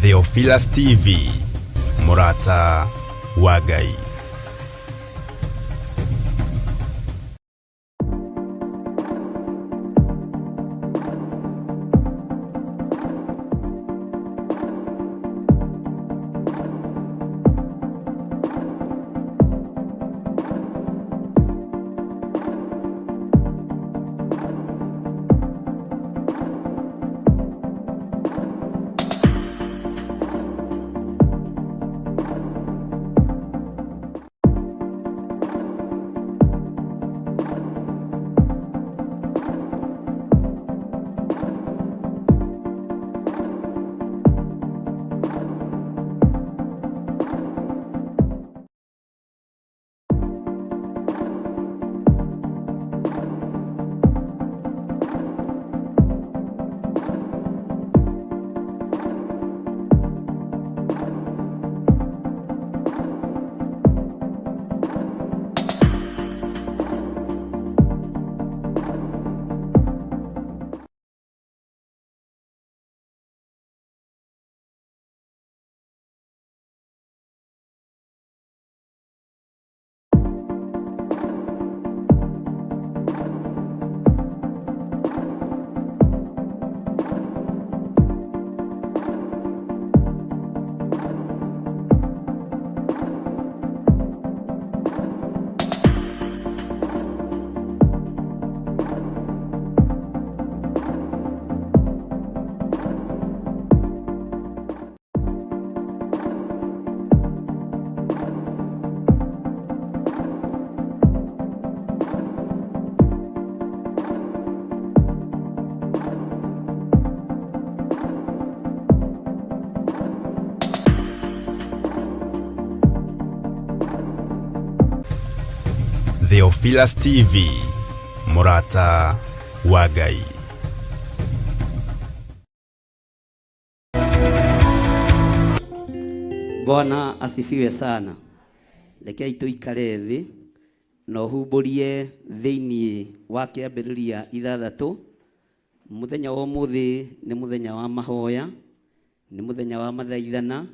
Theophilus TV, Murata wa Ngai. Theophilus TV, Murata wa Ngai. Bwana asifiwe sana. Rekei tuikare thi no humburie thiini wa kiambiriria ithathatu. Muthenya wa umuthi ni muthenya wa mahoya, ni muthenya wa mathaithana,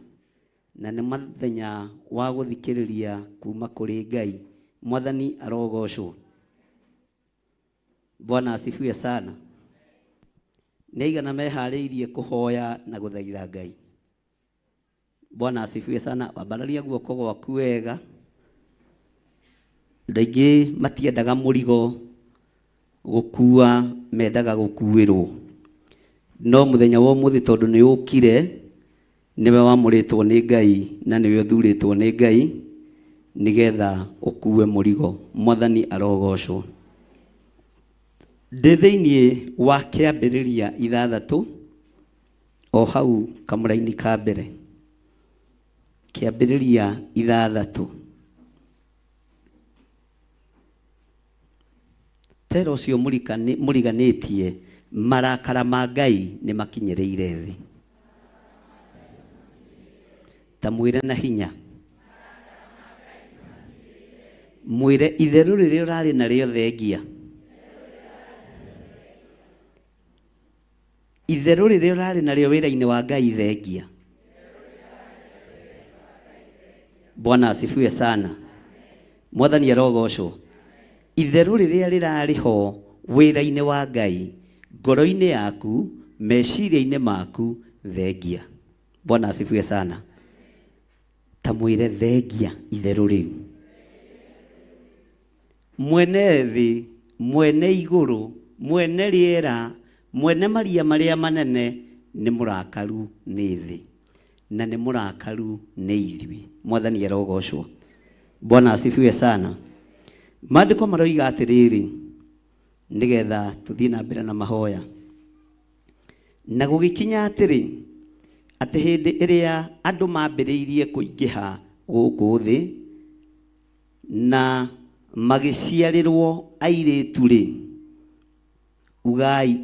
na ni muthenya wa guthikiriria kuma kuri Ngai. Mwathani arogocwo. Bwana asifiwe sana. Neigana mehariirie kuhoya na guthaitha Ngai. Bwana asifiwe sana. Wambararia guoko gwaku wega. Ndaingi matiendaga murigo gukua, mendaga gukuirwo. No muthenya wa umuthi tondu ni ukire, niwe wamuritwo ni Ngai na niwe uthuritwo ni Ngai nigetha ukue murigo. Mwathani arogocwo. Ndi thiini wa kiambiriria ithathatu o hau kamuraini ka mbere. Kiambiriria ithathatu. Tero ucio muriganitie marakara ma Ngai ni makinyereire thi. Tamwire na hinya. Mwire itheru riria urari narĩo thengia. Itheru riria urari narĩo wĩra-inĩ wa Ngai thengia. Bwana asifiwe sana. Mwathani arogocwo. Itheru riria rirari ho wĩra-inĩ wa Ngai, ngoro-inĩ yaku, meciria-inĩ maku thengia. Bwana asifiwe sana. Tamwire thengia itheru riu. Mwene thi, mwene iguru, mwene riera, mwene maria maria manene ni murakaru ni thi, na ni murakaru ni ithui. Mwathani arogocwo. Bwana asifiwe sana. Maandiko maroiga atiriri nigetha tuthii na mbere na mahoya. Na gugikinya atiri ati hindi iria andu mambiriirie kuingiha guku thi na magiciarirwo airitu ri, ugai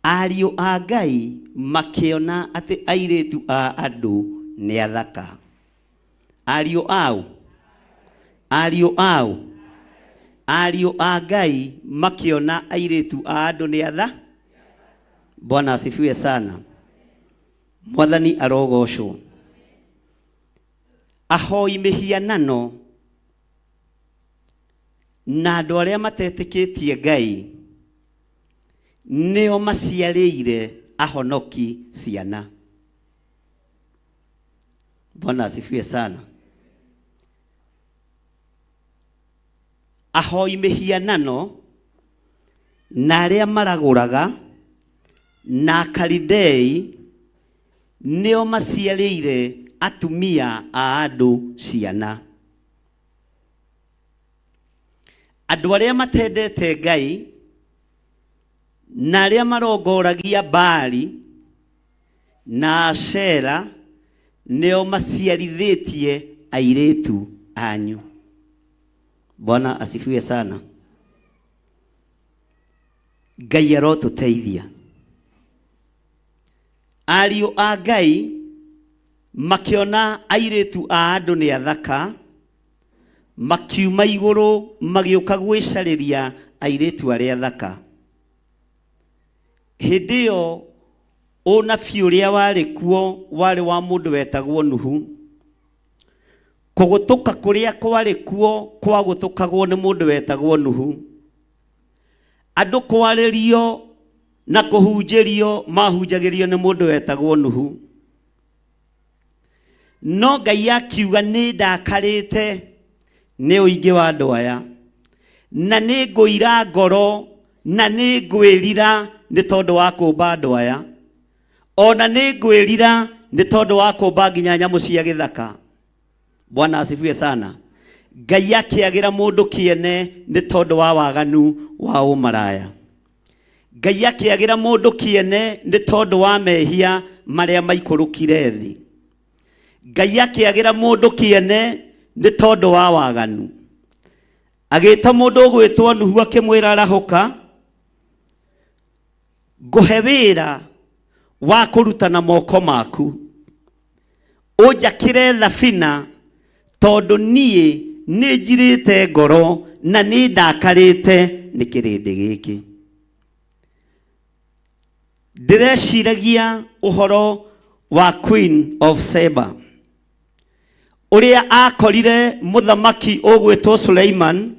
ariu a Ngai makiona ati airitu a andu ni athaka. Ariu ariu a Ngai makiona airitu a andu ni atha. Bwana asifiwe sana. Mwathani arogocwo. Ahoi mihianano na andu aria matetikitie Ngai nio maciarĩire ahonoki ciana. Bwana asifiwe sana. Ahoi mihianano na aria maraguraga na Kalidei nio maciarĩire atumia a andu ciana. Andu aria matendete Ngai na aria marongoragia Baali na Ashera nio maciarithitie airitu anyu. Bwana asifiwe sana. Ngai arotuteithia. Ariũ a Ngai makiona airitu a andu ni athaka, makiuma iguru magĩũka gwĩcarĩria airitu aria athaka. Hĩndĩ ĩyo ũnabii ũrĩa warĩ kuo warĩ wa mũndũ wetagwo Nuhu. Kũgũtũka kũrĩa kwarĩ kuo kwagũtũkagwo nĩ mũndũ wetagwo Nuhu. Andũ kwarĩrio na kũhunjĩrio mahunjagĩrio nĩ mũndũ wetagwo Nuhu. No Ngai akiuga nĩ ndakarĩte nĩ ũingĩ wa andũ aya, na nĩ ngũira ngoro na nĩ ngwĩrira nĩ tondũ wa kũmba andũ aya, ona nĩ ngwĩrira nĩ tondũ wa kũmba nginya nyamũ cia gĩthaka. Bwana asifiwe sana. Ngai akĩagĩra mũndũ kĩene nĩ tondũ wa waganu wa ũmaraya. Ngai akĩagĩra mũndũ kĩene nĩ tondũ wa mehia marĩa maikũrũkire thĩ. Ngai akĩagĩra mũndũ kĩene nĩ tondũ wa waganu. Agĩta mũndũ ũgwĩtwo Nuhu akĩmwĩra arahũka, ngũhe wĩra wa kũruta na moko maku, ũnjakĩre thabina tondũ niĩ nĩ njirĩte ngoro na nĩ ndakarĩte nĩ kĩrĩndĩ gĩkĩ. Ndĩreciragia ũhoro wa Queen of Sheba ũrĩa akorire mũthamaki ũgwĩtwo Suleiman.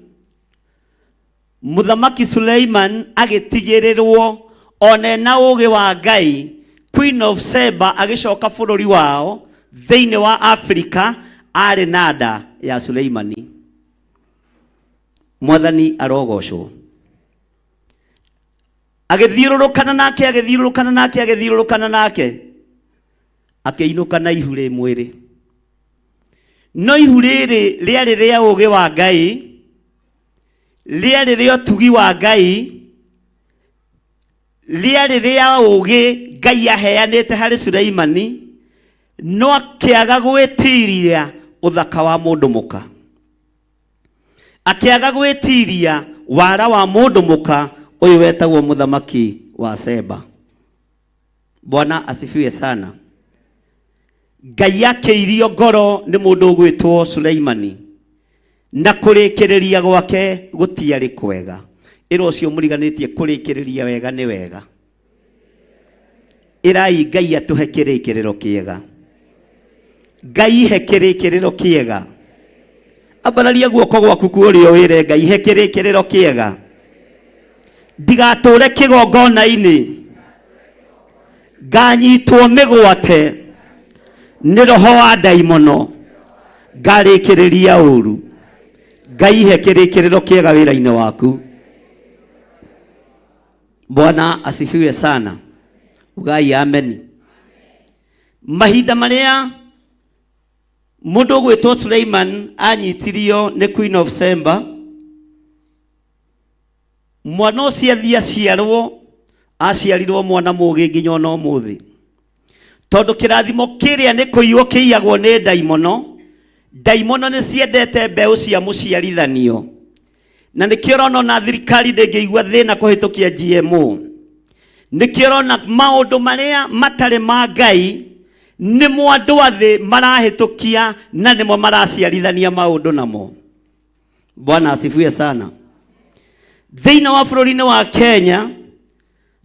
Mũthamaki Suleiman agĩtigĩrĩrwo ona na ũgĩ wa Ngai. Queen of Sheba agĩcoka bũrũri wao thĩinĩ wa Afrika arĩ na nda ya Suleimani. Mwathani arogocwo. Agĩthiũrũrũkana nake agĩthiũrũrũkana nake agĩthiũrũrũkana nake, akĩinũka na ihu rĩ mwĩrĩ. No ihu rĩrĩ rĩarĩ rĩa ũgĩ wa Ngai, rĩarĩ rĩa ũtugi wa Ngai, rĩarĩ rĩa ũgĩ Ngai aheanĩte harĩ Suleimani, no akĩaga gwĩtiria ũthaka wa mũndũ mũka. Akĩaga gwĩtiria wara wa mũndũ mũka ũyũ wetagwo mũthamaki wa Sheba. Bwana asifiwe sana. Ngai akĩirio ngoro nĩ mũndũ ũgwĩtwo Suleimani, na kũrĩkĩrĩria gwake gũtiarĩ kwega. Ĩra ũcio mũriganĩtie kũrĩkĩrĩria wega nĩ wega. Ĩrai Ngai atũhe kĩrĩkĩrĩro kĩega. Ngai he kĩrĩkĩrĩro kĩega. Ambararia guoko gwaku kũrĩa wĩre Ngai he kĩrĩkĩrĩro kĩega. Ndigatũre kĩgongona-inĩ nganyitwo mĩgwate nĩ roho wa ndaimono ngarĩkĩrĩria ũru. Ngai he kĩrĩkĩrĩro kĩega wĩra-inĩ waku. Bwana asifiwe sana. Ugai ameni. Mahinda marĩa mũndũ ũgwĩtwo Suleiman anyitirio nĩ Queen of Sheba, mwana ũcio athia aciarirwo mwana mũgĩ nginya ona ũmũthĩ. Tondũ kĩrathimo kĩrĩa nĩ kũiywo kĩiyagwo nĩ ndaimono. Ndaimono nĩ ciendete mbeũ cia mũciarithanio. Na nĩkĩo ũrona na thirikari ndĩngĩigua thĩna kũhĩtũkia GMO. Nĩkĩo ũrona maũndũ marĩa matarĩ ma Ngai nĩmo andũ athĩ marahĩtũkia na nĩmo maraciarithania maũndũ namo. Bwana asifiwe sana. Thĩinĩ wa bũrũri-inĩ wa Kenya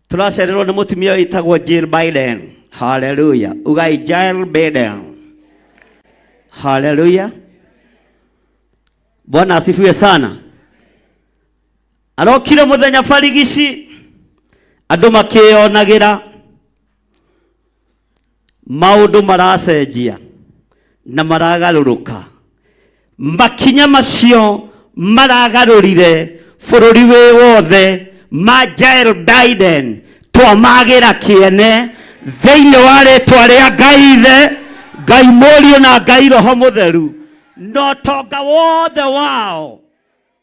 tũracererwo nĩ mũtumia wĩtagwo Jill Biden. Hallelujah. Ugai Jael Beden. Hallelujah. Bwana asifiwe sana. Arokire muthenya barigici andu makionagira maundu maracenjia na maragaruruka. Makinya macio maragarurire bururi wi wothe ma Jael Biden twamagira kiene thiini wa ritwa ria Ngai Ithe, Ngai Mũriũ na Ngai Roho Mũtheru. No tonga wothe wao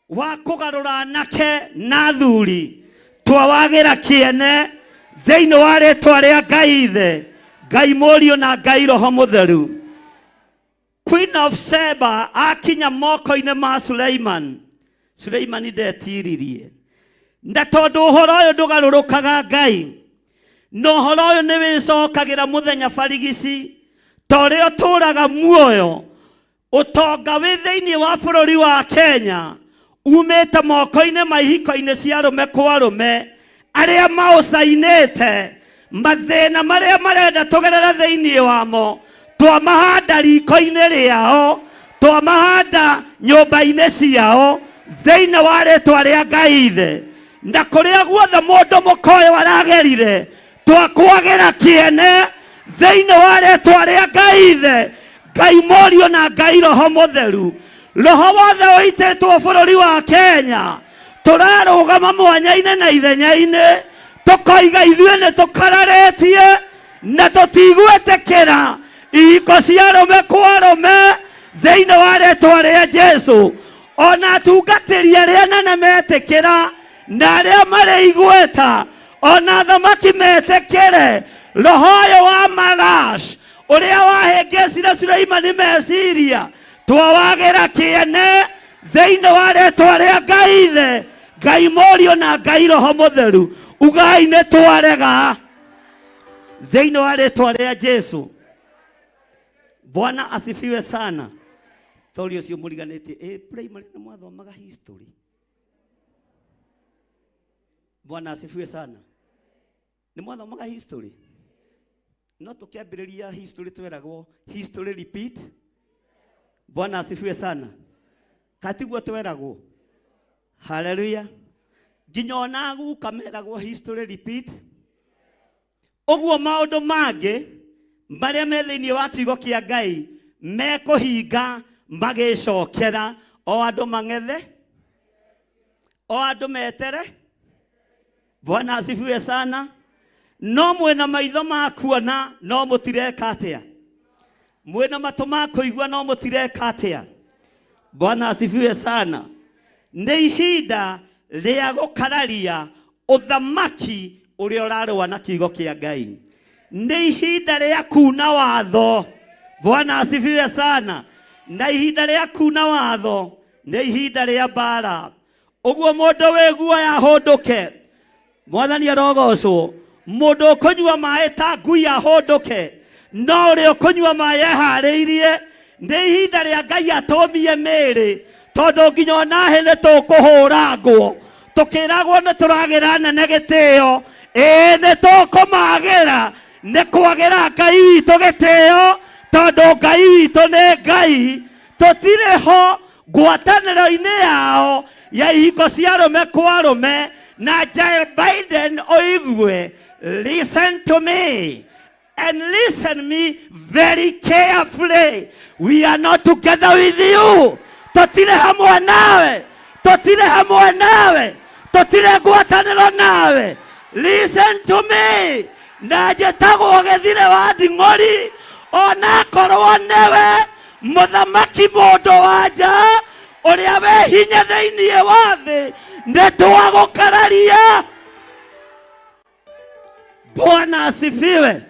wa kugarura anake na athuri twawagira kiene thiini wa ritwa ria Ngai Ithe, Ngai Mũriũ na Ngai Roho Mũtheru. Queen of Sheba akinya moko-inĩ ma Suleiman, Suleiman ndetiririe. Na tondu uhoro uyu ndugarurukaga Ngai, no uhoro uyu ni wicokagira muthenya barigici tori uturaga muoyo utonga wi thiini wa bururi wa Kenya umite moko-inĩ ma ihiko-inĩ cia arume kwa arume aria maucainite mathina maria marenda tugerera thiini wamo twamahanda riko-inĩ riao, twamahanda nyumba-inĩ ciao thiini wa ritwa ria Ngai Ithe. Na kuria guothe mundu mukoyo aragerire twakwagira kiene thiini wa ritwa ria Ngai Ithe, Ngai Mũriũ na Ngai Roho Mũtheru. Roho wothe uititwo bururi wa Kenya turarugama mwanya-inĩ na ithenya-inĩ tukoiga ithuĩ nĩ tũkararĩtie na tũtigwĩtĩkĩra ihiko cia arũme kwa arũme thiini wa ritwa ria Jesu. Ona atungatĩri arĩa anene metĩkĩra na arĩa marĩ igweta ona thamaki metĩkĩre roho ũyũ wa Marash ũrĩa wahĩngĩcire Suleimani meciria twawagira kiene thiini wa ritwa ria Ngai Ithe, Ngai Mũriũ na Ngai Roho Mũtheru. Ugai nĩ twarega thiini wa ritwa ria Jesu. Bwana asifiwe sana. Tori ucio muriganĩtie primary na mwathomaga history. Bwana asifiwe sana. Ni mwathomaga history. No tukiambĩrĩria history tweragwo history repeat. Bwana asifiwe sana. Katiguo tweragwo. Hallelujah. Nginya ona gukameragwo history repeat. Ũguo maũndũ mangĩ maria me thiini wa kiugo kia Ngai mekuhinga magicokera o andu mang'ethe o andu metere. Bwana asifiwe sana. No mwena maitho ma kuona no mutireka atia, mwena matu ma kuigua no mutireka atia. Bwana asifiwe sana. Nĩ ihinda rĩa gũkararia uthamaki ũrĩa ũrarũa na kiugo kia Ngai. Nĩ ihinda rĩa kuna watho. Bwana asifiwe sana. Na ihinda rĩa kuna watho nĩ ihinda rĩa mbara. Ũguo mũndũ wĩ guoya ahũndũke. Mwathani arogocwo. Mũndũ ũkũnyua maĩ ta ngui ahũndũke, no ũrĩa ũkũnyua maĩ eharĩirie. Nĩ ihinda rĩa Ngai atũmie mĩĩrĩ tondũ nginya ona hĩ nĩ tũkũhũrangwo tũkĩragwo nĩ tũragĩra nene gĩtĩo. Nĩ tũkũmagĩra nĩ kwagĩra Ngai witũ gĩtĩo tondũ Ngai witũ nĩ Ngai. Tũtirĩ ho ngwatanĩro-inĩ yao ya ihiko cia arũme kwa arũme. Na Jael Biden oigue, listen to me and listen me very carefully. We are not together with you. Tũtirĩ hamwe nawe, tũtirĩ hamwe nawe, tũtirĩ ngwatanĩro nawe. Listen to me. Na njĩtagwo Gĩthire wa Nding'ori ona korwo nĩwe mũthamaki mũndũ wa nja ũrĩa wĩ hinya thĩinĩ wa thĩ nĩ twagũkararia. Bwana asifiwe.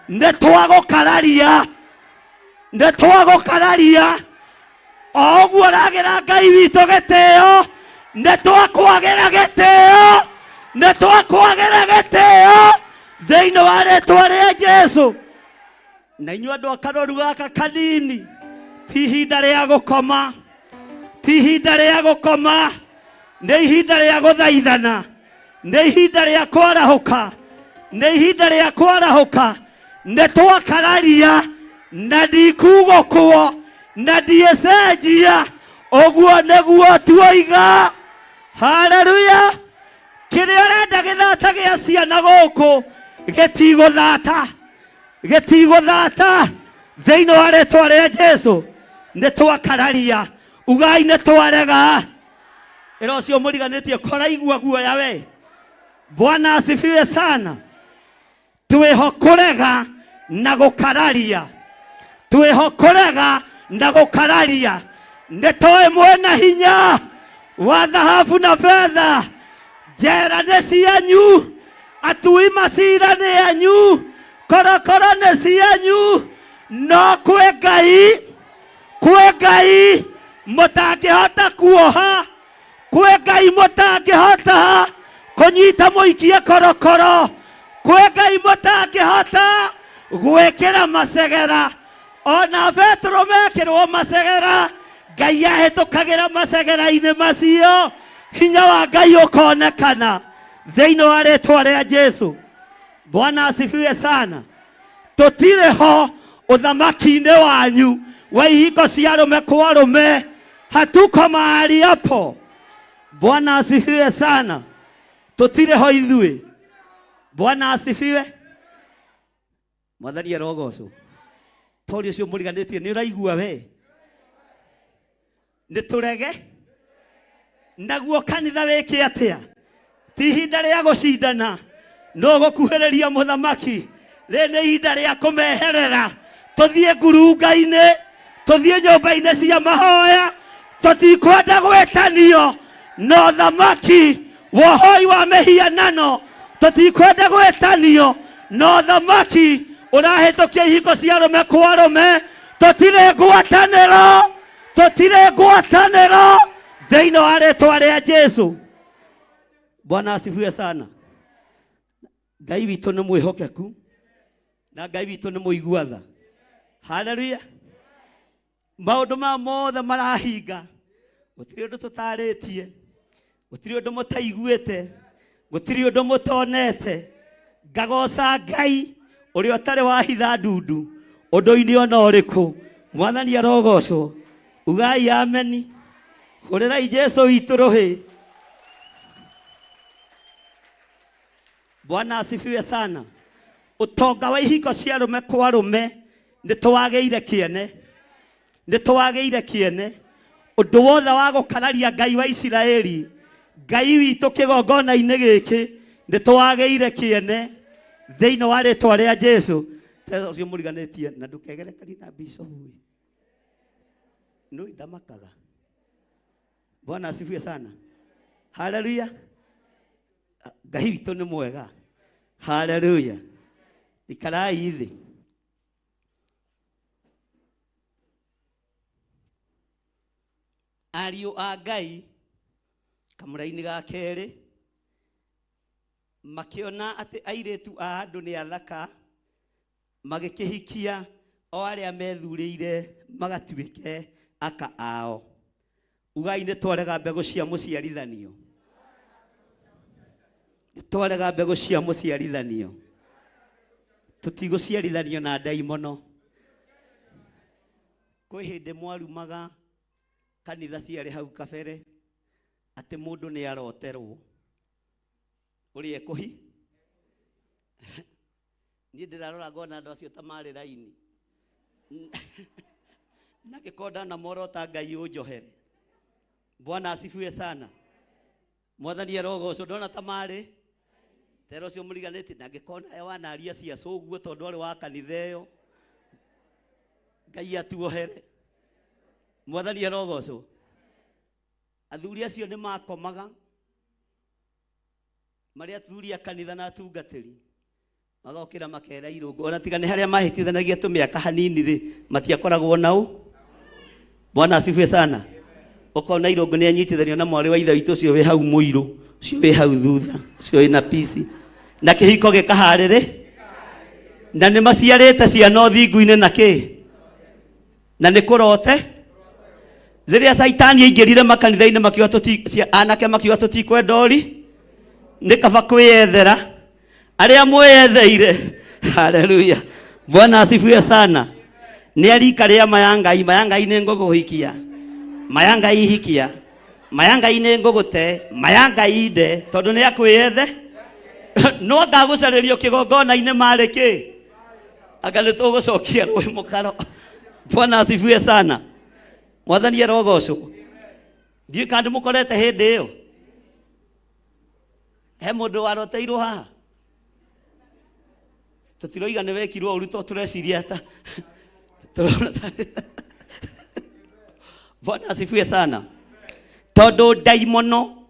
Nĩ twagũkararia, nĩ twagũkararia. O ũguo ũragĩra Ngai witũ gĩtĩo nĩ twakwagĩra gĩtĩo, nĩ twakwagĩra gĩtĩo thĩinĩ wa rĩtwa rĩa Jesu. Na inyuĩ andũ a karoru gaka kanini, ti ihinda rĩa gũkoma, ti ihinda rĩa gũkoma, nĩ ihinda rĩa gũthaithana, nĩ ihinda rĩa kwarahũka, nĩ ihinda rĩa kwarahũka, nĩtwakararia na ndikugũkwo na ndiĩcenjia, ũguo nĩguo tuoiga. Haleluya. Kĩrĩa ũrenda gĩthata gĩa ciana gũkũ gĩtigũthata, gĩtigũthata thĩinĩ wa rĩĩtwa rĩa Jesũ. Nĩtwakararia, ugai nĩtwarega. Ĩra ũcio mũriganĩtie koraigua guoya we. Bwana asifiwe sana. Twĩho kũrega na gũkararia, twĩho kũrega na gũkararia. Nĩtũĩ mwena hinya wa thahabu na fedha, njera nĩ cianyu, atui macira nĩ anyu, korokoro nĩ cianyu, no kwĩ Ngai mũtangĩhota kuoha, kwĩ Ngai mũtangĩhota kũnyita mũikie korokoro, kwĩ Ngai mũtangĩhota gwĩkĩra macegera. Ona Petro mekĩrwo macegera, Ngai ahĩtũkagĩra macegera-inĩ macio, hinya wa Ngai ũkonekana thĩinĩ wa rĩĩtwa rĩa Jesũ. Bwana asifiwe sana. Tũtirĩ ho ũthamaki-inĩ wanyu wa ihingo cia arũme kwa arũme, hatuko mahali hapo. Bwana asifiwe sana. Tũtirĩ ho ithuĩ. Bwana asifiwe. Mwathani arogocwo. Tori ũcio mũriganĩtie nĩ ũraigua we. Nĩtũrege naguo kanitha wĩke atĩa? Ti ihinda rĩa gũcindana, no gũkuhĩrĩria mũthamaki. Rĩ nĩ ihinda rĩa kũmeherera. Tũthiĩ ngurunga-inĩ, tũthiĩ nyũmba-inĩ cia mahoya, tũtikwenda gwĩtanio no thamaki wohoi wa mĩhianano, tũtikwenda gwĩtanio no thamaki ũrahĩtũkia ihingo cia arũme kwa arũme. Tũtirĩ ngwatanĩro, tũtirĩ ngwatanĩro thĩinĩ wa rĩĩtwa rĩa Jesũ. Bwana asifiwe sana. Ngai witũ nĩ mwĩhokeku na Ngai witũ nĩ mũigua tha. Haleluya. Maũndũ ma mothe marahinga, gũtirĩ ũndũ tũtarĩtie, gũtirĩ ũndũ mũtaiguĩte, gũtirĩ ũndũ mũtonete. Ngagoca Ngai ũrĩa ũtarĩ wahitha ndundu ũndũ-inĩ ona ũrĩkũ. Mwathani arogocwo. Ugai ameni. Hũrĩrai Jesũ witũ rũhĩ. Bwana asifiwe sana. Ũtonga wa ihingo cia arũme kwa arũme nĩtũwagĩire kĩene, nĩtũwagĩire kĩene. Ũndũ wothe wa gũkararia Ngai wa Isiraeli, Ngai witũ kĩgongona-inĩ gĩkĩ, nĩtũwagĩire kĩene thĩinĩ wa rĩĩtwa rĩa Jesũ. Tena ũcio mũriganĩtie na ndũkegerekanie na bishopu. No ndamakaga. Bwana asifiwe sana. Haleluya. Ngai witũ nĩ mwega. Haleluya. Ikarai thĩ. Ariũ a Ngai kamũra-inĩ ga kerĩ makĩona atĩ airĩtu a andũ nĩ athaka, magĩkĩhikia o arĩa methurĩire magatuĩke aka ao. Ugai nĩtwarega mbegũ cia mũciarithanio. Twarega mbegũ cia mũciarithanio. Tũtigũciarithanio na ndaimono. Kwĩ hĩndĩ mwarumaga kanitha ciarĩ hau kabere atĩ mũndũ nĩ aroterwo ũrĩa ekũhi. Niĩ ndĩrarora ngona andũ acio ta marĩ raini. Na gĩkonda na morota Ngai ũnjohere. Bwana asifiwe sana. Mwathani arogocwo. Ndona ta marĩ tero ũcio mũriganĩtie na gĩkonda wanaria cia cũguo tondũ arĩ wa kanitha ĩyo. Ngai atuohere. Mwathani arogocwo. Athuri acio nĩ makomaga marĩ athuri a kanitha na atungatĩri, magokĩra makera irũngo. Ona tiga nĩ harĩa mahĩtithanagia tũmĩaka hanini rĩ, matiakoragwo nao. Bwana asifiwe sana. Ũkona irũngo nĩ anyitithanio na mwarĩ wa ithe witũ ũcio wĩ hau mũirũ, ũcio wĩ hau thutha, ũcio wĩ na pici, na kĩhiko gĩkaharĩrĩ, na nĩ maciarĩte ciana ũthingu-inĩ na kĩ, na nĩ kũrote. Rĩrĩa Saitani aingĩrire makanitha-inĩ makiuga anake makiuga tũtikwenda ũri, nĩ kaba kwĩyethera. Arĩa mwĩyetheire, haleluya, Bwana asifiwe sana. Nĩ arika rĩa mayangai, mayangai nĩ ngũgũhikia, mayangai hikia, mayangai nĩ ngũgũte, mayangai nde, tondũ nĩ akwĩyethe. No ngagũcarĩrio kĩgongona-inĩ marĩ kĩ? Anga nĩ tũgũcokia rũĩ mũkaro. Bwana asifiwe sana. Mwathani arogocwo. Ndiĩ kandi mũkorete hĩndĩ ĩyo. He mũndũ waroteirwo haha. Tũtiroiga nĩ wekirwo ũru to tũreciria ta. Bwana asifiwe sana. Tondũ ndaimono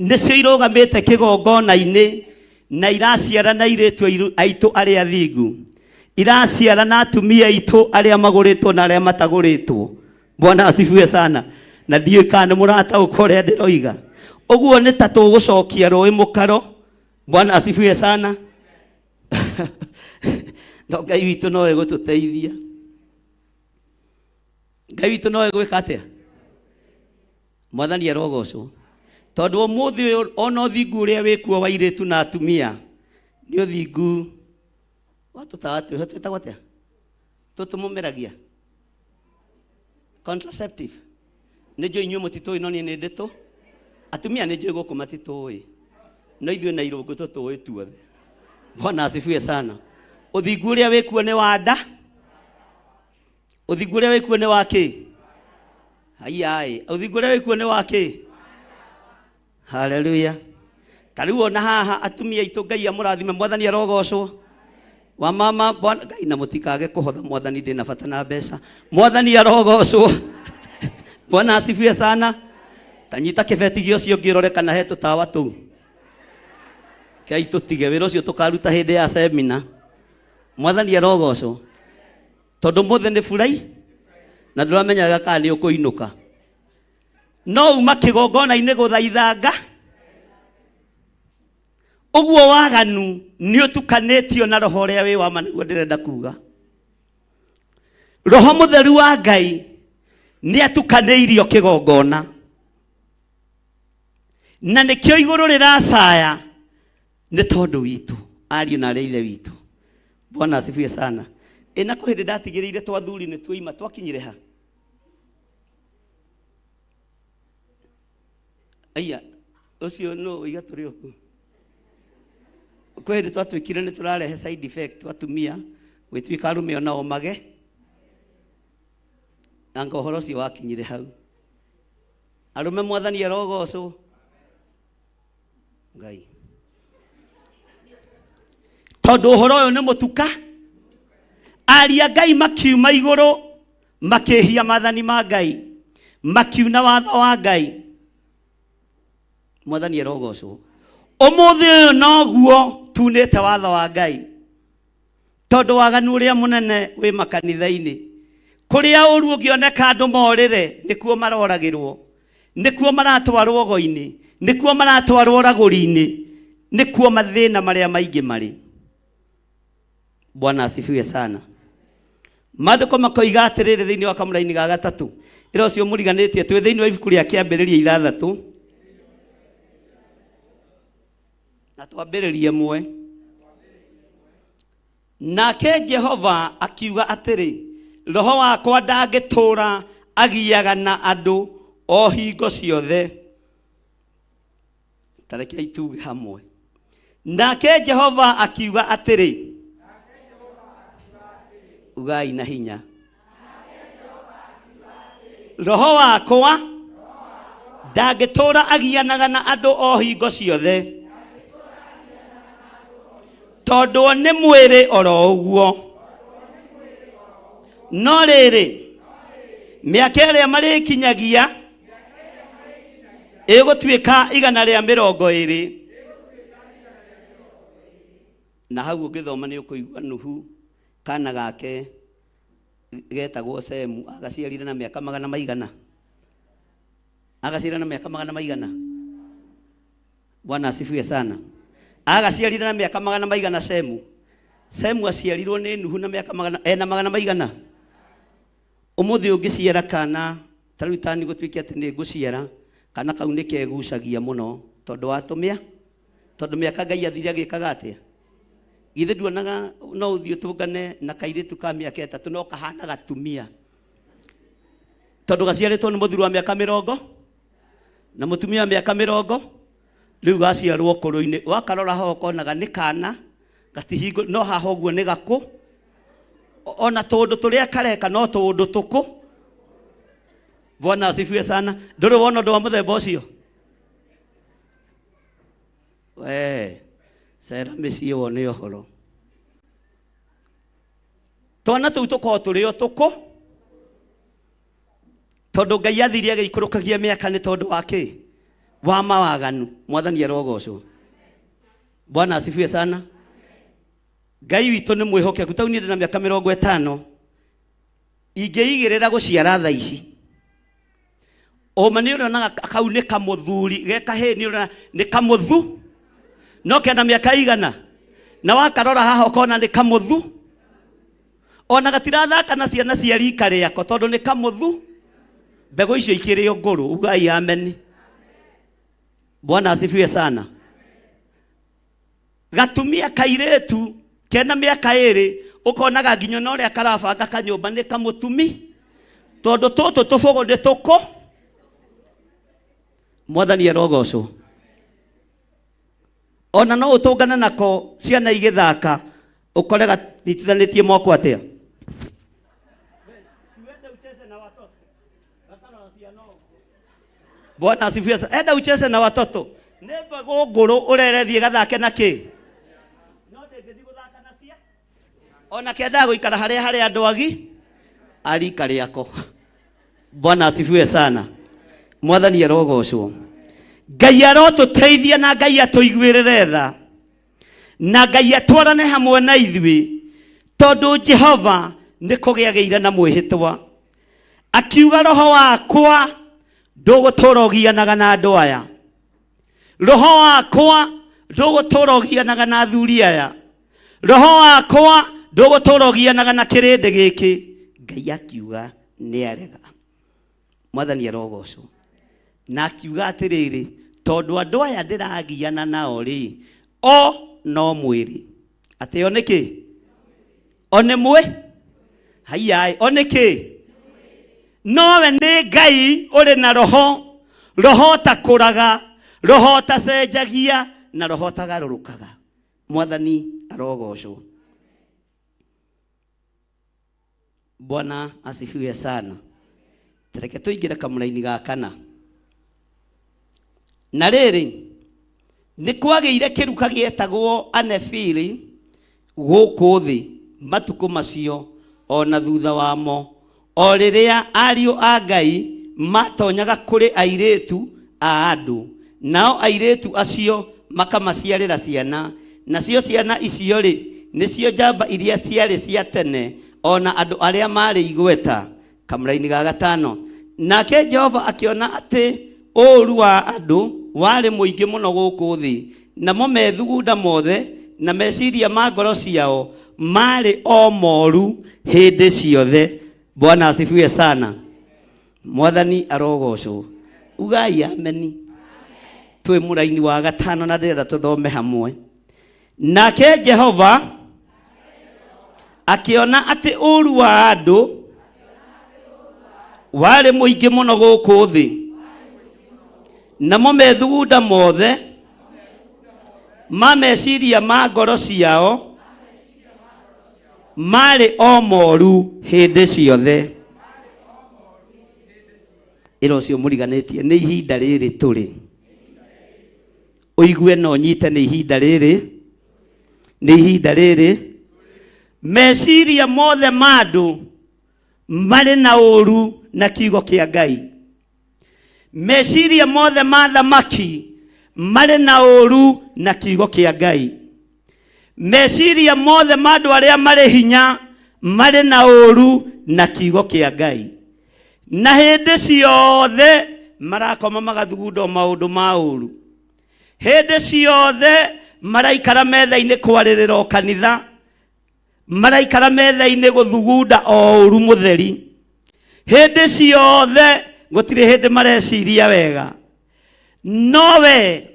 nĩcio irũgamĩte kĩgongona-inĩ na iraciara na airĩtu aitũ arĩa athingu, iraciara na atumia aitũ arĩa magũrĩtwo na arĩa matagũrĩtwo. Bwana asifiwe sana. Na ndiĩ kana mũrataũkwo ũrĩa ndĩroiga. Ũguo nĩ ta tũgũcokia rũĩ mũkaro. Bwana asifiwe sana. No Ngai witũ no egũtũteithia. Ngai witũ no egwĩka atĩa? Mwathani arogocwo. Tondũ ũmũthĩ ũyũ ona ũthingu ũrĩa wĩkuo wa airĩtu na atumia nĩ ũthingu wa tũtawa twĩtagwo atĩa? Tũtũmũmeragia contraceptive. Nĩ njũĩ inyuĩ mũtitũĩ no niĩ nĩ ndĩtũ. Atumia nĩ njũĩ gũkũ matitũĩ, no ithuĩ na irũngũ tũtũĩ tuothe. Bwana asifiwe sana. Ũthingu ũrĩa wĩkuo nĩ wa nda. Ũthingu ũrĩa wĩkuo nĩ wa kĩ? Ai, ũthingu ũrĩa wĩkuo nĩ wa kĩ? Hallelujah. Tarĩu ona haha atumia aitũ Ngai amũrathime. Mwathani arogocwo. Wa mama Bwana Ngai na mũtikage kũhotha. Mwathani ndĩna bata na mbeca. Mwathani arogocwo. Bwana asifiwe sana. Tanyita kĩbeti gĩa ũcio ngĩrore kana he tũtawa tũu. Kai tũtige wĩra ũcio tũkaruta hĩndĩ ya semina. Mwathani arogocwo. Tondũ mũthĩ nĩ burai na ndũramenyaga kana nĩ ũkũinũka. No uma kĩgongona-inĩ gũthaithanga. Ũguo waganu nĩ ũtukanĩtio na roho ũrĩa wĩ wa ma, nĩguo ndĩrenda kuga. Roho mũtheru wa Ngai nĩ atukanĩirio kĩgongona. Na nĩkĩo igũrũ rĩracaya nĩ tondũ witũ, ariũ na arĩa ithe witũ. Bwana asifiwe sana. Ĩna kũ hĩndĩ ndatigĩrĩire twathuri nĩ tuoima twakinyire ha? Aya, ũcio no ũiga tũrĩ ũku. Kwa hĩndĩ twatuĩkire nĩ tũrarehe side effect atumia gwĩtuĩka arũme onao mage. Anga ũhoro ũcio wakinyire hau. Arũme Mwathani arogocwo. Ngai. Tondũ ũhoro ũyũ nĩ mũtuka. Aria Ngai makiuma igũrũ makĩhia maathani ma Ngai, makiuna watho wa Ngai. Mwathani arogocwo. Ũmũthĩ ũyũ noguo tunĩte watho wa Ngai. Tondũ waganu ũrĩa mũnene wĩ makanitha-inĩ. Kũrĩa ũru ũngĩoneka andũ morĩre nĩkuo maroragĩrwo, nĩkuo maratwarwo go-inĩ, nĩkuo maratwarwo ragũri-inĩ, nĩkuo mathĩna marĩa maingĩ marĩ. Bwana asifiwe sana. Maandĩko makoiga atĩrĩrĩ thĩinĩ wa kamũra-inĩ ga gatatũ. Ĩra ũcio mũriganĩtie twĩ thĩinĩ wa ibuku rĩa Kĩambĩrĩria 6 na twambĩrĩrie 1. Nake Jehova akiuga atĩrĩ, roho wakwa ndangĩtũũra agiaga na andũ o hingo ciothe. Tarekei tuge hamwe. Nake Jehova akiuga atĩrĩ, ugai na hinya. Roho wakwa ndangĩtũũra agianaga na andũ o hingo ciothe. Tondũ nĩ mwĩrĩ oro ũguo. No rĩrĩ, mĩaka ĩrĩa marĩkinyagia ĩgũtuĩka 120. Na hau ũngĩthoma nĩ ũkũigua Nuhu kana gake getagwo Semu agaciarire na mĩaka 100. Agaciarire na mĩaka 100. Bwana asifiwe sana. Agaciarire na mĩaka 100 Semu. Semu aciarirwo nĩ Nuhu na mĩaka 100. Ũmũthĩ ũngĩciara kana tarĩu tani gũtuĩke atĩ nĩ ngũciara kana kau nĩ kegucagia mũno tondũ watũmĩa, tondũ mĩaka Ngai athire agĩkaga atĩa. Githe nduonaga no uthio tungane na kairitu ka miaka 3 no kahana gatumia. Tondu gaciaritwo ni muthuri wa miaka 40 na mutumia wa miaka 40 riu gaciarwo kuru-ini wakarora ho konaga ni kana gatihingo no haho guo ni gaku ona tundu turia kareka no tundu tuku. Bwana asifiwe sana. Nduri wona ndo wa muthemba ucio Sera mĩciĩ wone ũhoro. Twana tũu tũkorwo tũrĩ o tũkũ tondũ Ngai athirie agĩikũrũkagia mĩaka nĩ tondũ wa kĩ? Wa mawaganu. Mwathani arogocwo. Bwana asifiwe sana. Ngai witũ nĩ mwĩhokeku. Tau niĩ ndĩ na mĩaka 50 ingĩigĩrĩra gũciara thaa ici. Oma nĩ ũrona kau nĩ kamũthuri ge kahĩ nĩ ũrona nĩ kamũthu no kenda miaka igana na wakarora haha ukona ni kamuthu ona gatirathaka na ciana cia rika riako tondu ni kamuthu mbegu icio ikiri o nguru. Ugai amen. Bwana asifiwe sana. Gatumia kairetu kena miaka 2 ukonaga nginyo no ria karabanga kanyumba ni kamutumi tondu tutu tufogo ndi tuko. Mwathani arogocwo. Ona no utungana nako ciana igithaka ukorega nitithanitie moko atia. Bwana asifiwe sana. Enda ucheze na watoto. Neba gogoro urerethie gathake na ki. No ndegethi guthaka na cia. Ona kenda guikara haria andu agi arika riako. Bwana asifiwe sana. Mwathani arogocwo. Ngai arotuteithia na Ngai atuiguirire tha na Ngai atwarane hamwe na ithui tondu Jehova ni kugiagiire na mwihitwa akiuga roho wakwa ndugutorogianaga na andu aya. Roho wakwa ndugutorogianaga na athuri aya. Roho wakwa ndugutorogianaga na kirindi giki. Ngai akiuga ni arega. Mwathani arogocwo. Na akiuga atiriri tondu andu aya ndiragiana nao ri o no mwiri ati oneki one mwe hayai oneki nowe ni Ngai uri na roho roho takuraga roho tacenjagia na roho tagarurukaga. Mwathani arogocwo. Bwana asifiwe sana. Tereke tuingire kamuraini ga kana. Na riri ni kwageire kiruka gietagwo anefili guku thi matuku macio ona thutha wamo o riria ariu a Ngai matonyaga kuri airetu a andu nao airetu acio makamaciarira ciana nacio ciana icio ri nicio njamba iria ciari cia tene ona andu aria mari igweta. Kamuraini ga gatano. Nake Jehova akiona ati ũru wa andu wari muingi muno guku thi namo methugunda mothe na meciria ma ngoro ciao mari o moru hindi ciothe. Bwana asifiwe sana. Mwathani arogocwo. Ugai ameni. Twi muraini wa gatano na ndĩrenda tuthome hamwe. Nake Jehova akiona ati ũru wa andu wari muingi muno guku thi namo methugunda mothe ma meciria ma ngoro ciao mari o moru hindi ciothe. Iro cio muriganitie ni ihinda riri turi uigue no nyite ni ihinda riri meciria mothe mandu mari na uru na kiugo kia Ngai. Meciria mothe ma thamaki mari na uru na kiugo kia Ngai. Meciria mothe ma andu aria mari hinya mari na uru na kiugo kia Ngai. Na hindi ciothe marakoma magathugunda maundu ma uru. Hindi ciothe maraikara metha-ini kwaririra o kanitha. Maraikara metha-ini guthugunda o uru mutheri. Hindi ciothe gutire hindi mareciria wega. Nowe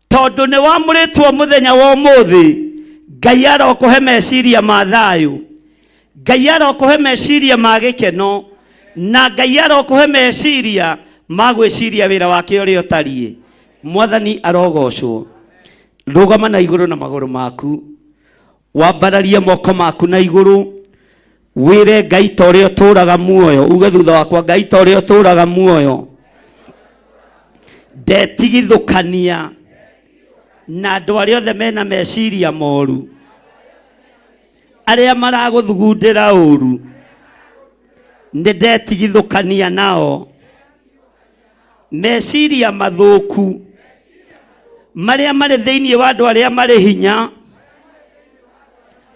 tondu ni wamuritwo muthenya wa umuthi Ngai arokuhe meciria ma thayu, Ngai arokuhe meciria ma gikeno, na Ngai arokuhe meciria ma gwiciria wira wake uria utariĩ. Mwathani arogocwo. Rugama na iguru na maguru maku, wambararie moko maku na iguru, wire Ngai ta uria uturaga muoyo. Uge thutha wakwa, Ngai ta uria uturaga muoyo, ndetigithukania na andu aria othe mena meciria moru, aria maraguthugundira uru, ni ndetigithukania nao. Meciria mathuku maria mari thiini wa andu aria mari hinya,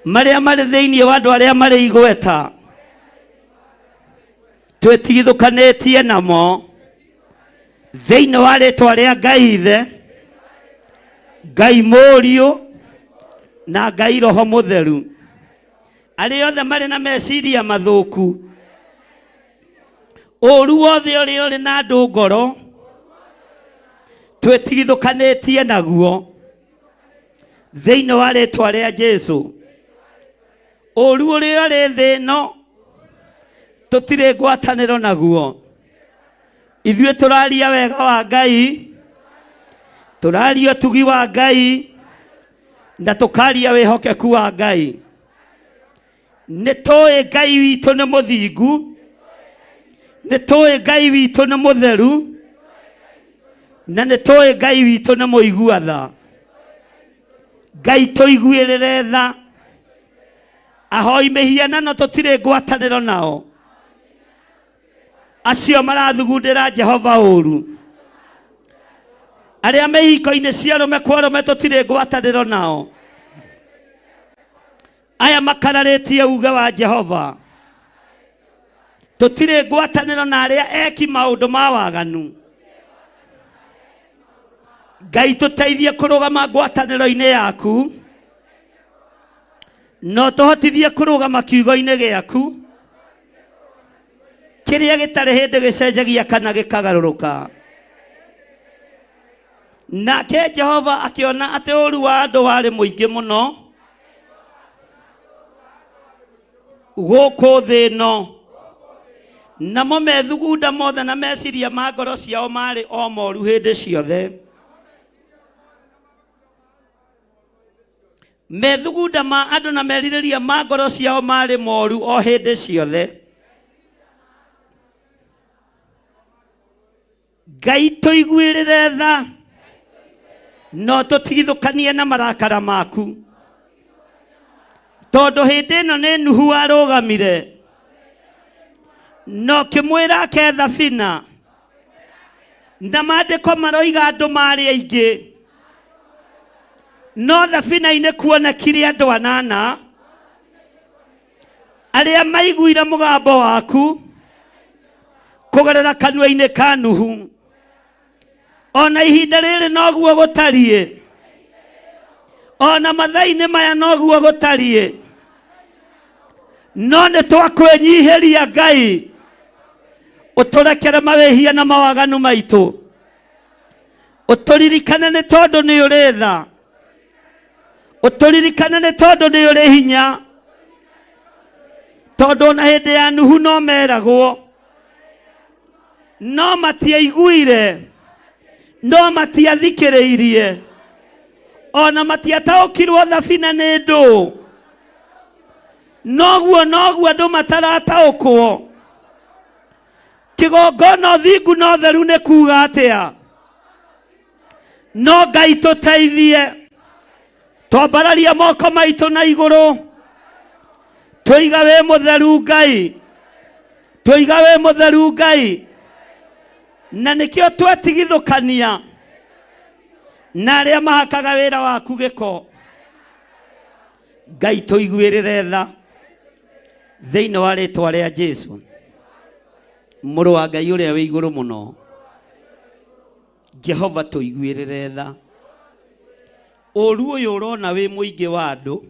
maria mari thiini wa andu aria mari igweta, twetigithukanitie namo thiini wa ritwa ria Ngai Ithe, Ngai Mũriũ na Ngai Roho Mũtheru. Aria othe mari na meciria mathuku, uru wothe uria uri na andu ngoro, twetigithukanitie naguo thiini wa ritwa ria Jesu. Uru uria uri thi ino tutire ngwataniro naguo. Ithuĩ turaria wega wa Ngai, turaria utugi wa Ngai, na tukaria wihokeku wa Ngai. Nitũĩ Ngai witũ nĩ mũthingu, nitũĩ Ngai witũ nĩ mũtheru, na nitũĩ Ngai witũ nĩ mũigua tha. Ngai tũiguĩrĩre tha. Ahoi mĩhianano tutire ngwatanĩro nao, acio marathugundĩra Jehova ũru, aria mehiko-inĩ cia arũme kwa arũme tutire ngwatanĩro nao, aya makararĩtie uge wa Jehova, tutire ngwatanĩro na aria eki maũndũ ma waganu. Ngai tũteithie kũrũgama ngwatanĩro-inĩ yaku, no tũhotithie kũrũgama kiugo-inĩ gĩaku, kĩrĩa gĩtarĩ hĩndĩ gĩcenjagia kana gĩkagarũrũka. Nake Jehova akiona atĩ ũru wa andũ warĩ mũingĩ mũno gũkũ thĩ ĩno, namo methugunda mothe na meciria ma ngoro ciao marĩ o moru hĩndĩ ciothe. Methugunda ma andũ na merirĩria ma ngoro ciao marĩ moru o hĩndĩ ciothe. Ngai tũiguĩrĩre tha, no tũtigithũkanie na marakara maku, tondũ hĩndĩ ĩno nĩ Nuhu warũgamire, no kĩmwĩra ke thabina, na maandĩko maroiga andũ marĩ aingĩ, no thabina-inĩ kuonekire andũ 8 arĩa maiguire mũgambo waku kũgerera kanua-inĩ ka Nuhu. Ona ihinda rĩrĩ noguo gũtariĩ, ona mathaa-inĩ maya noguo gũtariĩ, no nĩ twakwĩnyihĩria Ngai, ũtũrekere mawĩhia na mawaganu maitũ, ũtũririkane nĩ tondũ nĩ ũrĩ tha, ũtũririkane nĩ tondũ nĩ ũrĩ hinya, tondũ na hĩndĩ ya Nuhu no meragwo, no matiaiguire, no matiathikĩrĩirie, ona matiataũkirwo thabina nĩ ndũ. Noguo andũ matarataũkwo, kĩgongona ũthingu no theru nĩ kuuga atĩa. No Ngai tũteithie, twambararia moko maitũ na igũrũ, tũiga wĩ mũtheru Ngai, tũiga wĩ mũtheru Ngai, na nĩkĩo twetigithũkania na arĩa mahakaga wĩra waku gĩko. Ngai tũiguĩrĩre tha thĩinĩ wa rĩtwa rĩa Jesu, mũrũ wa Ngai ũrĩa wĩ igũrũ mũno. Jehova tũiguĩrĩre tha. Ũru ũyũ ũrona wĩ mũingĩ wa andũ,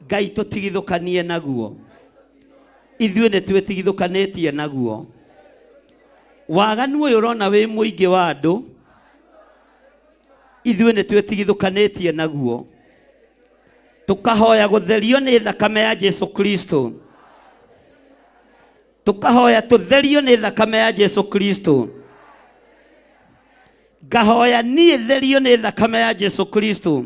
Ngai tũtigithũkanie naguo. Ithuĩ nĩ twĩtigithũkanĩtie naguo. Waganu ũyũ ũrona wĩ mũingĩ wa andũ, ithuĩ nĩ twĩtigithũkanĩtie naguo. tukahoya gutherio ni thakame ya Jesu Kristo, tukahoya tutherio ni thakame ya Jesu Kristo, ngahoya nie therio ni thakame ya Jesu Kristo,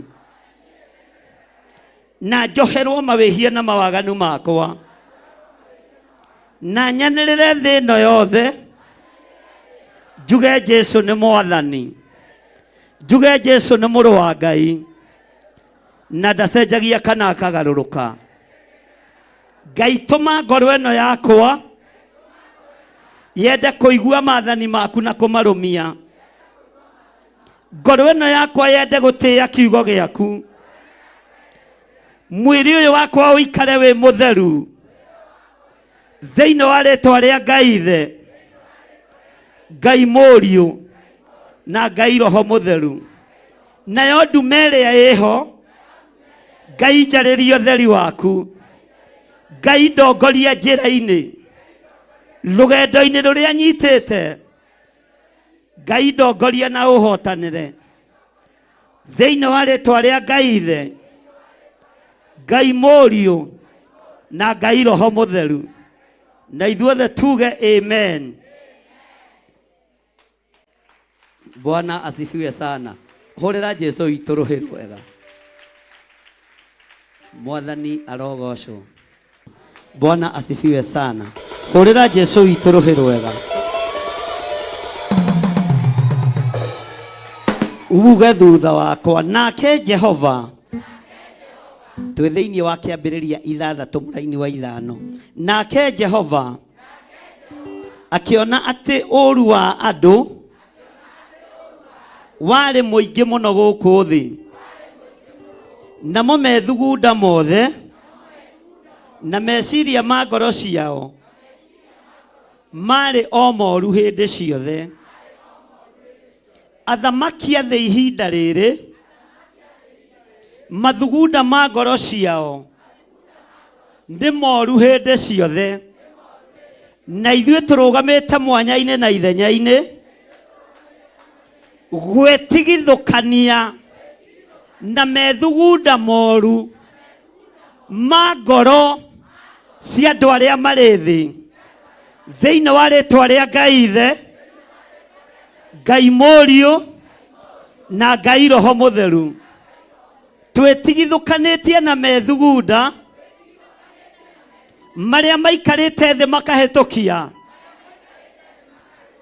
na njoherwo mawihia na mawaganu makwa, na nyanirire thĩ ĩno yothe, njuge Jesu nĩ Mwathani, njuge Jesu nĩ Mũrũ wa Ngai, na ndacenjagia kana akagarũrũka. Ngai tũma ngoro ĩno yakwa yende kũigua maathani maku na kũmarũmia, ngoro ĩno yakwa yende gũtĩĩa kiugo gĩaku, mwĩrĩ ũyũ wakwa ũikare wĩ mũtheru thĩinĩ wa rĩĩtwa rĩa Ngai Ithe, Ngai Mũriũ na Ngai Roho Mũtheru. Nayo ndume ĩrĩa ĩho, Ngai njarĩrie ũtheri waku, Ngai ndongoria njĩra-inĩ, rũgendo-inĩ rũrĩa nyitĩte, Ngai ndongoria na ũhotanĩre thĩinĩ wa rĩĩtwa rĩa Ngai Ithe, Ngai Mũriũ na Ngai Roho Mũtheru. Na ithuothe tuge amen. Bwana asifiwe sana. Hũrĩra Jesu witũ rũhĩ rwega. Mwathani arogocwo. Bwana asifiwe sana. Hũrĩra Jesu witũ rũhĩ rwega. Uge thutha wakwa, nake Jehova, twĩ thĩinĩ wa kĩambĩrĩria 6 mũraini wa 5. Nake Jehova akĩona atĩ ũũru wa andũ warĩ mũingĩ mũno gũkũ thĩ, namo methugunda mothe na meciria ma ngoro ciao marĩ o moru hĩndĩ ciothe. Athamaki a thĩ ihinda rĩrĩ mathugunda ma ngoro ciao nĩ moru hĩndĩ ciothe, na ithuĩ tũrũgamĩte mwanya-inĩ na ithenya-inĩ gwĩtigithũkania na methugunda moru ma ngoro cia andũ arĩa marĩ thĩ, thĩinĩ wa rĩĩtwa rĩa Ngai Ithe, Ngai Mũriũ na Ngai Roho Mũtheru. Twĩtigithũkanĩtie na methugunda marĩa maikarĩte thĩ makahĩtũkia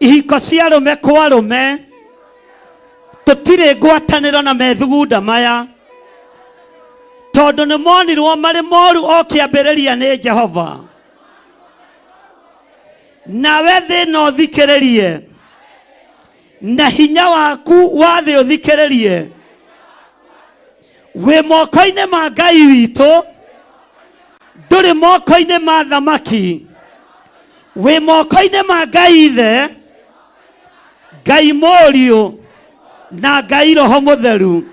ihiko cia arũme kwa arũme. Tũtirĩ ngwatanĩro na methugunda maya, tondũ nĩ monirwo marĩ moru o kĩambĩrĩria nĩ Jehova. Nawe thĩ ĩno thikĩrĩrie, na hinya waku wa thĩ ũthikĩrĩrie, wĩ moko-inĩ ma Ngai witũ, ndũrĩ moko-inĩ ma thamaki, wĩ moko-inĩ ma Ngai Ithe, Ngai Mũriũ na Ngai Roho Mũtheru.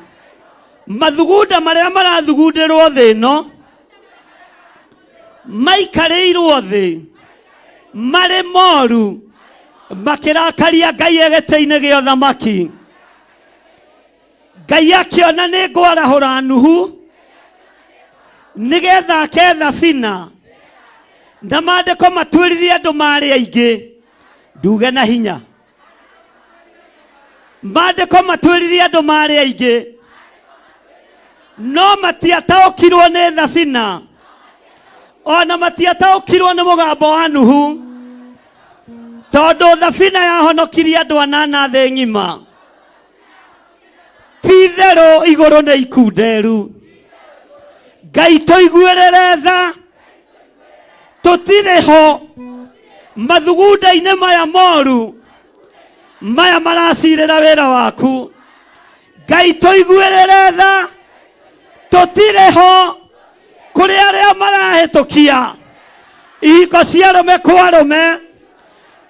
Mathugunda marĩa marathugundĩrwo thĩ ĩno maikarĩirwo thĩ marĩ moru, makĩrakaria Ngai gĩtĩ-inĩ gĩa ũthamaki. Ngai akĩona nĩ ngwarahũra Nuhu nĩgetha ake thabina, na maandĩko matuĩrire andũ marĩ aingĩ. Nduge na hinya, maandĩko matuĩrire andũ marĩ aingĩ, no matiataũkirwo nĩ thabina, ona matiataũkirwo nĩ mũgambo wa Nuhu, tondũ thabina yahonokirie andũ 8 thĩ ng'ima. Ti-itherũ igũrũ nĩ ikunderu. Ngai tũiguĩrĩre tha, tũtirĩ ho mathugunda-inĩ maya moru maya maracirĩra wĩra waku. Ngai tũiguĩrĩre tha, tũtirĩ ho kũrĩ arĩa marahĩtũkia ihiko cia arũme kwa arũme,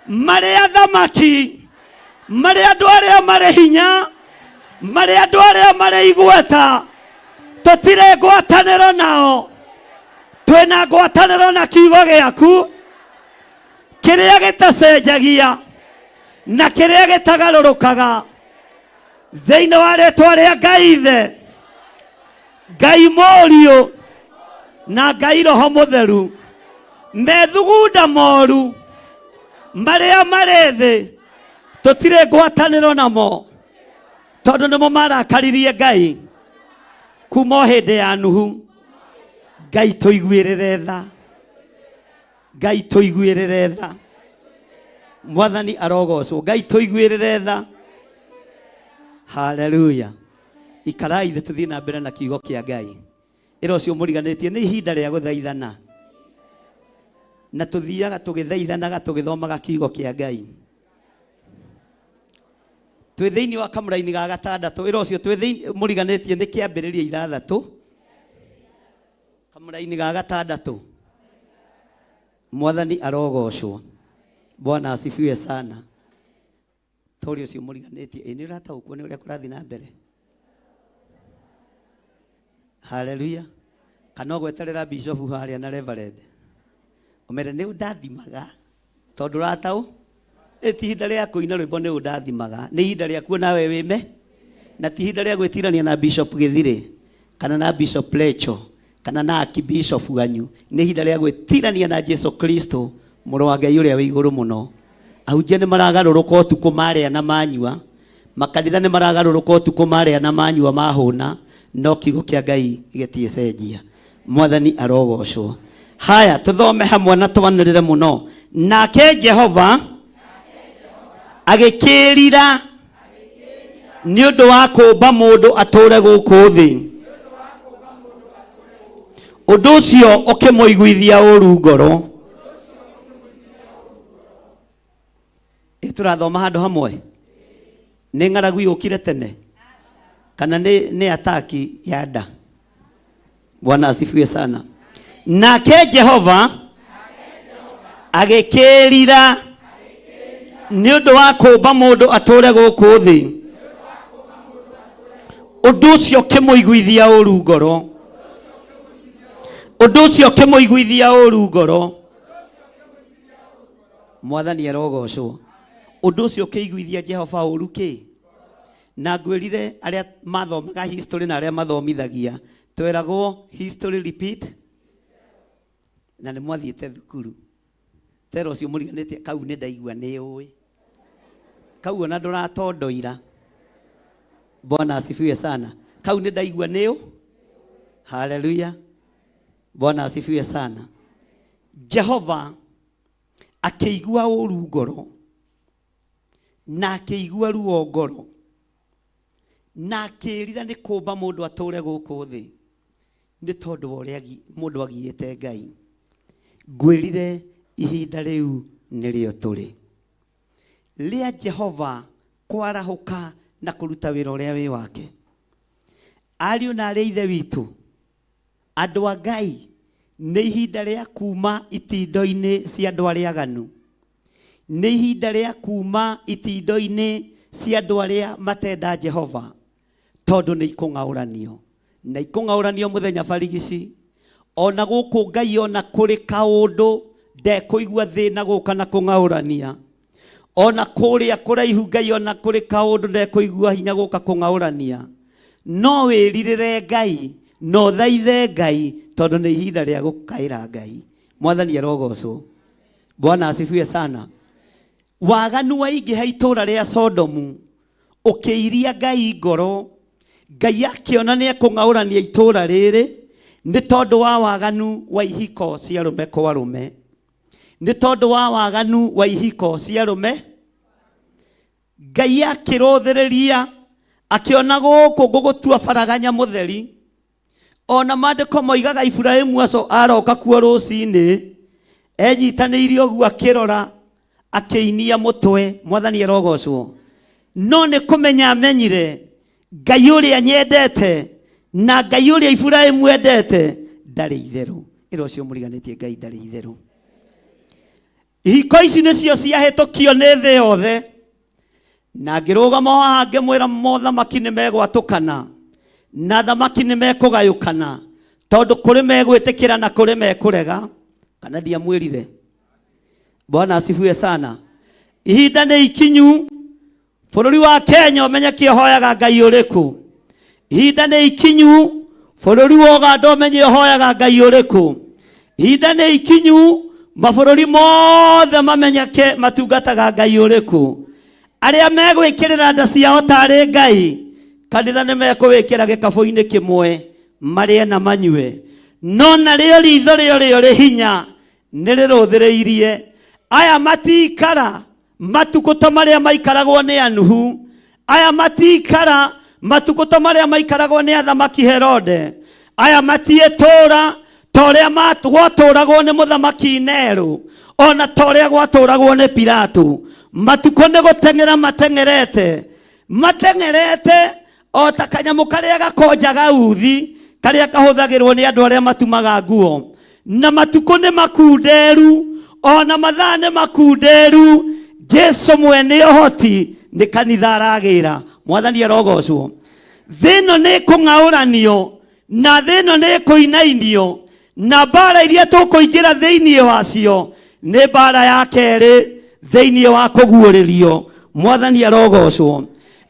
marĩ athamaki, marĩ andũ arĩa marĩ hinya, marĩ andũ arĩa marĩ igweta. Tũtirĩ ngwatanĩro nao, twĩna ngwatanĩro na kiugo gĩaku kĩrĩa gĩtacenjagia na kĩrĩa gĩtagarũrũkaga, thĩinĩ wa rĩĩtwa rĩa Ngai Ithe, Ngai Mũriũ na Ngai Roho Mũtheru methugunda moru marĩa marĩ thĩ tũtirĩ ngwatanĩro namo tondũ nĩmo marakaririe Ngai kuma hĩndĩ ya Nuhu. Ngai tũiguĩrĩre tha, Ngai tũiguĩrĩre tha. Mwathani arogocwo. Ngai tũiguĩrĩre tha. Haleluya. Ikarai thĩ tũthiĩ na mbere na kiugo kĩa Ngai. Ĩra ũcio mũriganĩtie nĩ ihinda rĩa gũthaithana, na tũthiaga tũgĩthaithanaga tũgĩthomaga kiugo kĩa Ngai. Twĩ thĩinĩ wa kamũra-inĩ ga gatandatũ. Ĩra ũcio twĩ thĩinĩ mũriganĩtie nĩ kĩambĩrĩria 6 kamũra-inĩ ga gatandatũ. Mwathani arogocwo. Bwana asifiwe sana. Tori ũcio mũriganĩtie nĩ ũrataũkwo nĩ ũrĩa kũrathiĩ na mbere. Haleluya. Kana gweterera bishop harĩa na reverend omere nĩ ũndathimaga tondũ rataũ ti ihinda rĩa kũina rwĩmbo nĩ ũndathimaga, nĩ ihinda rĩa kuona we wĩme, na ti ihinda rĩa gwĩtirania na Bishop Githire kana na Bishop Lecho kana na Archbishop wanyu. Nĩ ihinda rĩa gwĩtirania na Jesu Kristo mũrũ wa Ngai ũrĩa wĩ igũrũ mũno. Ahunjia nĩ maragarũrũka ũtukũ marĩa na manyua, makanitha nĩ maragarũrũka ũtukũ marĩa na manyua mahũna, no kiugo kĩa Ngai gĩtiĩcenjia. Mwathani arogocwo. Haya tũthome hamwe na tũbanĩrĩre mũno. Nake Jehova agĩkĩrira nĩ ũndũ wa kũmba mũndũ atũre gũkũ thĩ, ũndũ ũcio ũkĩmũiguithia ũru ngoro. Tũrathoma handũ hamwe. Nĩ ng'aragu yũkire tene kana nĩ ataki ya nda? Bwana asifiwe sana. Nake Jehova agĩkĩrira nĩ ũndũ wa kũmba mũndũ atũre gũkũ thĩ, ũndũ ũcio ũkĩmũiguithia ũru ngoro. Ũndũ ũcio ũkĩmũiguithia ũru ngoro. Mwathani arogocwo. Ũndũ ũcio ũkĩiguithia Jehova ũru kĩ? Na ngwĩrire arĩa mathomaga history na arĩa mathomithagia tweragwo history repeat, na nĩ mwathiĩte thukuru. Tero ũcio mũriganĩtie kau nĩ ndaigua nĩ ũĩ. Kau ona ndũratondoira. Bwana asifiwe sana. Kau nĩ ndaigua nĩ ũĩ. Haleluya. Bwana asifiwe sana. Jehova akĩigua ũru ngoro na akĩigua ruo ngoro na akĩrira nĩ kũmba mũndũ atũre gũkũ thĩ nĩ tondũ wa ũrĩa mũndũ agiĩte Ngai. Ngwĩrire ihinda rĩu nĩrĩo tũrĩ rĩa Jehova kwarahũka na kũruta wĩra ũrĩa wĩ wake. Ariũ na arĩa ithe witũ, andũ a Ngai, nĩ ihinda rĩa kuma itindo-inĩ cia andũ arĩa aganu. Nĩ ihinda rĩa kuma itindo-inĩ cia andũ arĩa matenda Jehova, tondũ nĩ ikũng'aũranio. Na ikũng'aũranio mũthenya barigici. Ona gũkũ Ngai ona kũrĩ kaũndũ ndekũigua thĩna gũka na kũng'aũrania. Ona kũrĩa kũraihu Ngai ona kũrĩ kaũndũ ndekũigua hinya gũka kũng'aũrania. No wĩrirĩre Ngai, no thaithe Ngai, tondũ nĩ ihinda rĩa gũkaĩra Ngai. Mwathani arogocwo. Bwana asifiwe sana. Waganu waingĩha itũũra rĩa Sodomu ũkĩiria Ngai ngoro. Ngai akĩona nĩ ekũng'aũrania itũũra rĩrĩ nĩ tondũ wa waganu wa ihiko cia arũme kwa arũme. Nĩ tondũ wa waganu wa ihiko cia arũme. Ngai akĩrũthĩrĩria akĩona gũkũ gũgũtua Faraganya mũtheri. Ona maandĩko moigaga Iburahĩmu aroka kuo rũcinĩ enyitanĩire ũguo akĩrora akĩinia mũtwe. Mwathani arogocwo. No nĩ kũmenya amenyire Ngai ũrĩa nyendete na Ngai ũrĩa Iburahĩmu endete ndarĩ itherũ. Ĩra ũcio mũriganĩtie Ngai ndarĩ itherũ. Ihiko ici nĩcio ciahĩtũkio nĩ thĩ yothe. Na ngĩrũgama haha ngĩmwĩra mothamaki nĩ megwatũkana na thamaki nĩ mekũgayũkana, tondũ kũrĩ megwĩtĩkĩra na kũrĩ mekũrega. Kana ndiamwĩrire? Bwana asifiwe sana. Ihinda nĩ ikinyu. Bũrũri wa Kenya ũmenye kĩhoyaga Ngai ũrĩkũ. Ihinda nĩ ikinyu. Bũrũri wa Ũganda ũmenye ũhoyaga Ngai ũrĩkũ. Ihinda nĩ ikinyu mabũrũri mothe mamenyeke matungataga Ngai ũrĩkũ. Arĩa megwĩkĩrĩra nda ciao tarĩ Ngai, kanitha nĩ mekũwĩkĩra gĩkabũ-inĩ kĩmwe marĩe na manyue. No narĩo ritho rĩo rĩ hinya nĩ rĩrũthĩrĩirie. Aya matikara matukũ ta marĩa maikaragwo nĩ Anuhu. Aya matikara matukũ ta marĩa maikaragwo nĩ athamaki Herode. Aya matiĩtũra ta ũrĩa gwatũragwo nĩ mũthamaki Nero, ona ta ũrĩa gwatũragwo nĩ Pilato. Matukũ nĩ gũteng'era mateng'erete o ta kanyamũ karĩa gakonjaga uthi karĩa kahũthagĩrwo nĩ andũ arĩa matumaga nguo. Na matukũ nĩ makunderu, ona mathaa nĩ makunderu. Jesu mwene ũhoti nĩ kanitha aragĩra. Mwathani arogocwo. Thĩ ĩno nĩ kũng'aũranio na thĩ ĩno nĩ kũinainio, na mbara iria tũkũingĩra thĩinĩ wacio nĩ mbara ya kerĩ thĩinĩ wa kũguũrĩrio. Mwathani arogocwo.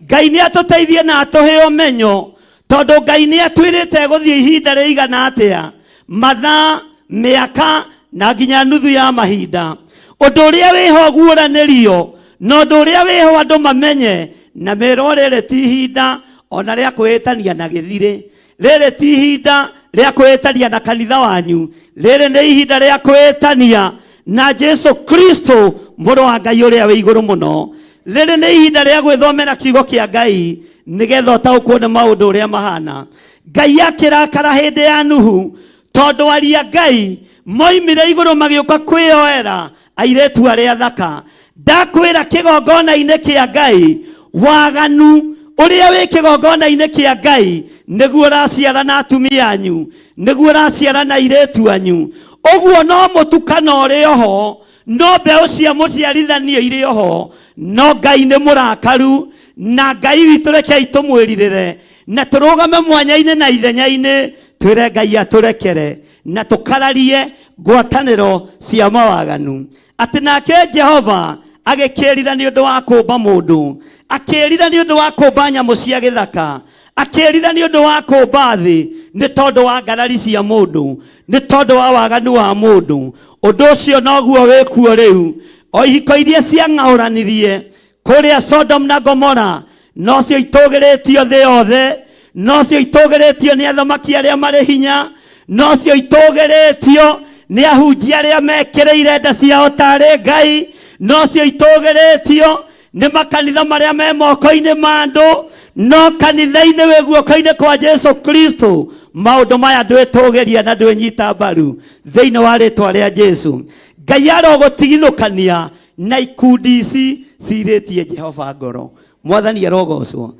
Ngai nĩ atũteithie na atũhe ũmenyo, tondũ Ngai nĩ atwĩrĩte gũthiĩ ihinda rĩigana atĩa, mathaa, mĩaka na nginya nuthu ya mahinda. Ũndũ ũrĩa wĩho guũranĩrio, na ũndũ ũrĩa wĩho andũ mamenye na merwo rĩrĩ ti ihinda ona rĩa kwĩtania na gĩthirĩ. Rĩrĩ ti ihinda rĩa kwĩtania na kanitha wanyu. Rĩrĩ nĩ ihinda rĩa kwĩtania na Jesu Kristo mũrũ wa Ngai ũrĩa wĩ igũrũ mũno. Rĩrĩ nĩ ihinda rĩa gwĩthomera kiugo kĩa Ngai nĩgetha ũtaũkwo nĩ maũndũ ũrĩa mahana. Ngai akĩrakara hĩndĩ ya Nuhu, tondũ aria Ngai moimire igũrũ magĩũka kwĩyoera airĩtu arĩa athaka. Ndakwĩra kĩgongona-inĩ kĩa Ngai, waganu ũrĩa wĩ kĩgongona-inĩ kĩa Ngai nĩguo ũraciara na atumia anyu, nĩguo ũraciara na airĩtu anyu. Ũguo no mũtukano ũrĩ oho, no mbeũ cia mũciarithanio irĩ oho. No Ngai nĩ mũrakaru, na Ngai witũ rekei tũmwĩrirĩre na tũrũgame mwanya-inĩ na ithenya-inĩ, twĩre Ngai atũrekere na tũkararie ngwatanĩro cia mawaganu. Atĩ nake Jehova agĩkĩrira nĩ ũndũ wa kũmba mũndũ, akĩrira nĩ ũndũ wa kũmba nyamũ cia gĩthaka, akĩrira nĩ ũndũ wa kũmba thĩ, nĩ tondũ wa ngarari cia mũndũ, nĩ tondũ wa waganu wa mũndũ. Ũndũ ũcio noguo wĩkuo rĩu. O ihiko iria ciang'aũranirie kũrĩa Sodom na Gomora nocio itũgĩrĩtio thĩ yothe, nocio itũgĩrĩtio nĩ athamaki arĩa marĩ hinya, nocio itũgĩrĩtio nĩ ahunjia arĩa mekĩrĩire nda ciao tarĩ Ngai, nocio itũgĩrĩtio nĩ makanitha marĩa me moko-inĩ ma andũ. No kanitha-inĩ wĩ guoko-inĩ kwa Jesu Kristo maũndũ maya ndwĩtũgĩria na ndwĩnyita mbaru thĩinĩ wa rĩtwa rĩa Jesu. Ngai arogũtigithũkania na ikundi ici cirĩtie Jehova ngoro. Mwathani arogocwo.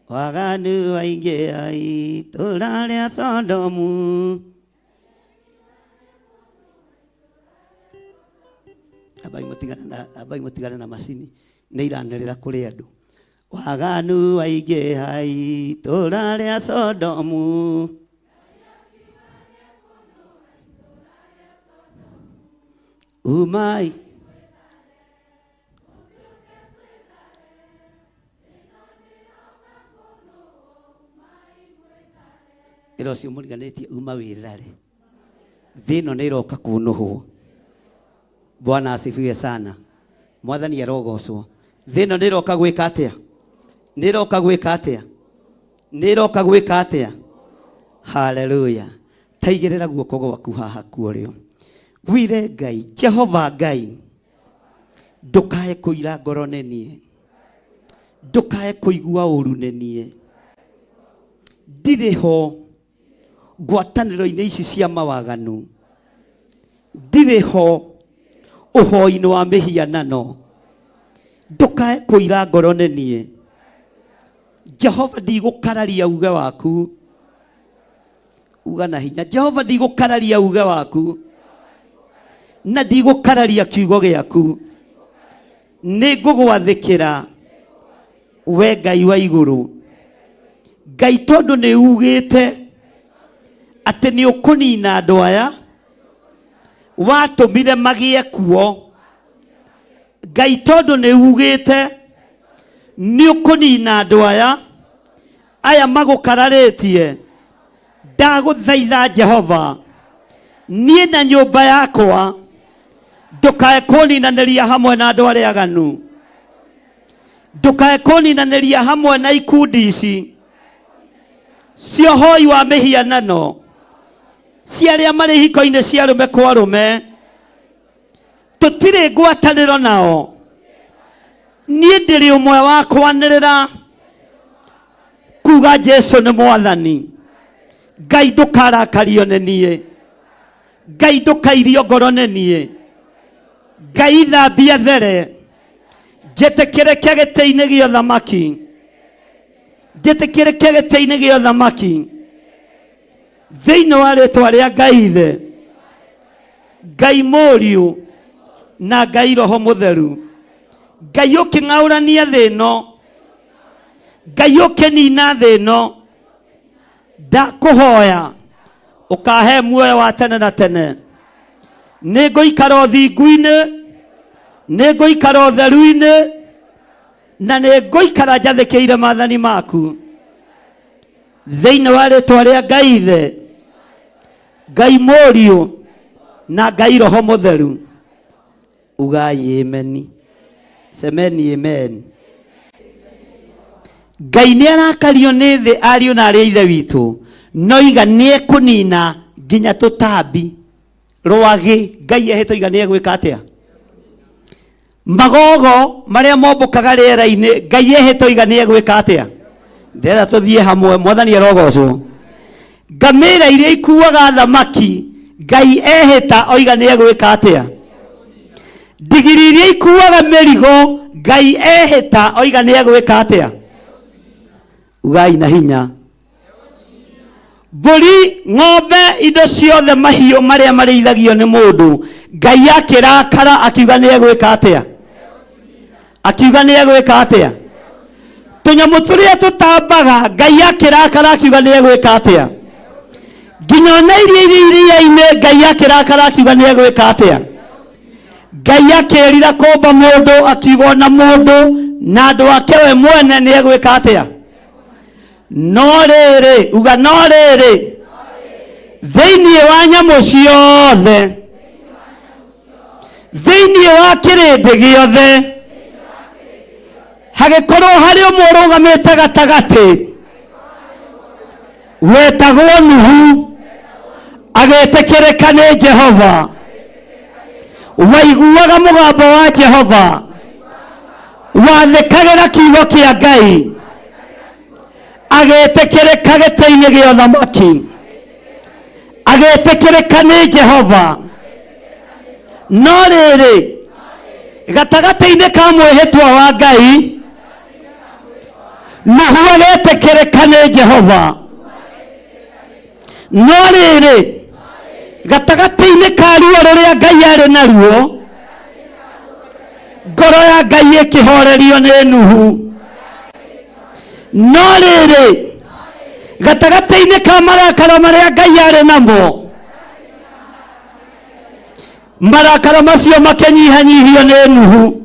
Waganu aingĩ itũũra rĩa Sodomu. Abai mutigana na macini nĩ iranĩrĩra kũrĩ andũ. Waganu aingĩ itũũra rĩa Sodomu. Umai ĩrocio mũriganĩtie uma wĩrare. Thĩ ĩno nĩ ĩroka kũnũhwo. Bwana asifiwe sana. Mwathani arogocwo. Thĩ ĩno nĩ ĩroka gwĩka atĩa? Nĩ ĩroka gwĩka atĩa? Nĩ ĩroka gwĩka atĩa? Haleluya. Taigĩrĩra guoko gwaku haha kuorĩo. Wire Ngai, Jehova Ngai, ndũkae kũira ngoro nĩ niĩ, ndũkae kũigua ũru nĩ niĩ. Ndirĩ ho ngwatanĩro-inĩ ici cia mawaganu, ndirĩ ho ũhoi-inĩ wa mĩhianano. Ndũkae kũira ngoro nĩ niĩ. Jehova ndigũkararia uge waku. Uga na hinya. Jehova ndigũkararia uge waku na ndigũkararia kiugo gĩaku. Nĩ ngũgwathĩkĩra we Ngai wa igũrũ. Ngai tondũ nĩ ugĩte atĩ nĩ ũkũnina andũ aya watũmire magĩe kuo. Ngai tondũ nĩ ugĩte nĩ ũkũnina andũ aya magũkararĩtie. ndaguthaitha Jehova niĩ na nyũmba yakwa ndukae kũninanĩria hamwe na andũ arĩa aganu, ndukae kũninanĩria hamwe na ikundi ici cia ũhoi wa mĩhianano cia arĩa marĩ hiko-inĩ cia arũme kwa arũme. Tũtirĩ ngwatanĩro nao, niĩ ndĩrĩ ũmwe wa kwanĩrĩra kuga Jesu nĩ Mwathani. Ngai ndũkarakario nĩ niĩ, Ngai ndũkairio ngoro nĩ niĩ, Ngai thambia there, njĩtĩkĩrĩke gĩtĩ-inĩ gĩa ũthamaki, njĩtĩkĩrĩke gĩtĩ-inĩ gĩa ũthamaki thĩinĩ wa rĩĩtwa rĩa Ngai Ithe, Ngai Mũriũ na Ngai Roho Mũtheru. Ngai ũkĩng'aũrania thĩ ĩno, Ngai ũkĩnina thĩ ĩno, ndakũhoya ũkahe muoyo wa tene na tene. Nĩngũikara ũthingu-inĩ, nĩngũikara ũtheru-inĩ, na nĩngũikara njathĩkĩire maathani maku thĩinĩ wa rĩĩtwa rĩa Ngai Ithe, Ngai Mũriũ na Ngai Roho Mũtheru. Ugai ameni. Semeni amen. Ngai nĩ arakario nĩ thĩ ariũ na arĩa ithe witũ, no iga nĩ ekũnina nginya tũtambi. Rwagĩ Ngai ehĩtwo iga nĩ egwĩka atĩa? Magogo marĩa mombũkaga rĩera-inĩ Ngai ehĩtwo iga nĩ egwĩka atĩa? Ndĩrenda tũthiĩ hamwe, Mwathani arogocwo. Ngamĩra iria ikuaga thamaki Ngai ehĩta oiga nĩ egwĩka atĩa? Ndigiri iria ikuaga mĩrigo Ngai ehĩta oiga nĩ egwĩka atĩa? Ugai na hinya. Mbũri, ng'ombe, indo ciothe mahiũ marĩa marĩithagio nĩ mũndũ Ngai akĩrakara akiuga nĩ egwĩka atĩa? Akiuga nĩ egwĩka atĩa? Tũnyamũ tũrĩa tũtambaga Ngai akĩrakara akiuga nĩ egwĩka atĩa? Nginya ona iria iria-inĩ Ngai akĩrakara akiuga nĩ egwĩka atĩa? Ngai akĩrira kũmba mũndũ akiuga na mũndũ na andũ ake we mwene nĩ egwĩka atĩa? No rĩrĩ, uga no rĩrĩ, thĩinĩ wa nyamũ ciothe, thĩinĩ wa kĩrĩndĩ gĩothe, hagĩkorwo harĩ ũmwe ũrũgamĩte gatagatĩ wetagwo Nuhu, agĩtĩkĩrĩka nĩ Jehova, waiguaga mũgambo wa Jehova, wathĩkagĩra kiugo kĩa Ngai, agĩtĩkĩrĩka gĩtĩ-inĩ gĩa ũthamaki, agĩtĩkĩrĩka nĩ Jehova. No rĩrĩ, gatagatĩ-inĩ ka mwĩhĩtwa wa Ngai, Nuhu agĩtĩkĩrĩka nĩ Jehova. No rĩrĩ, gatagatĩ-inĩ ka ruo rũrĩa Ngai arĩ naruo, ngoro ya Ngai ĩkĩhorerio nĩ Nuhu. No rĩrĩ, gatagatĩ-inĩ ka marakara marĩa Ngai arĩ namo, marakara macio makĩnyihanyihio nĩ Nuhu.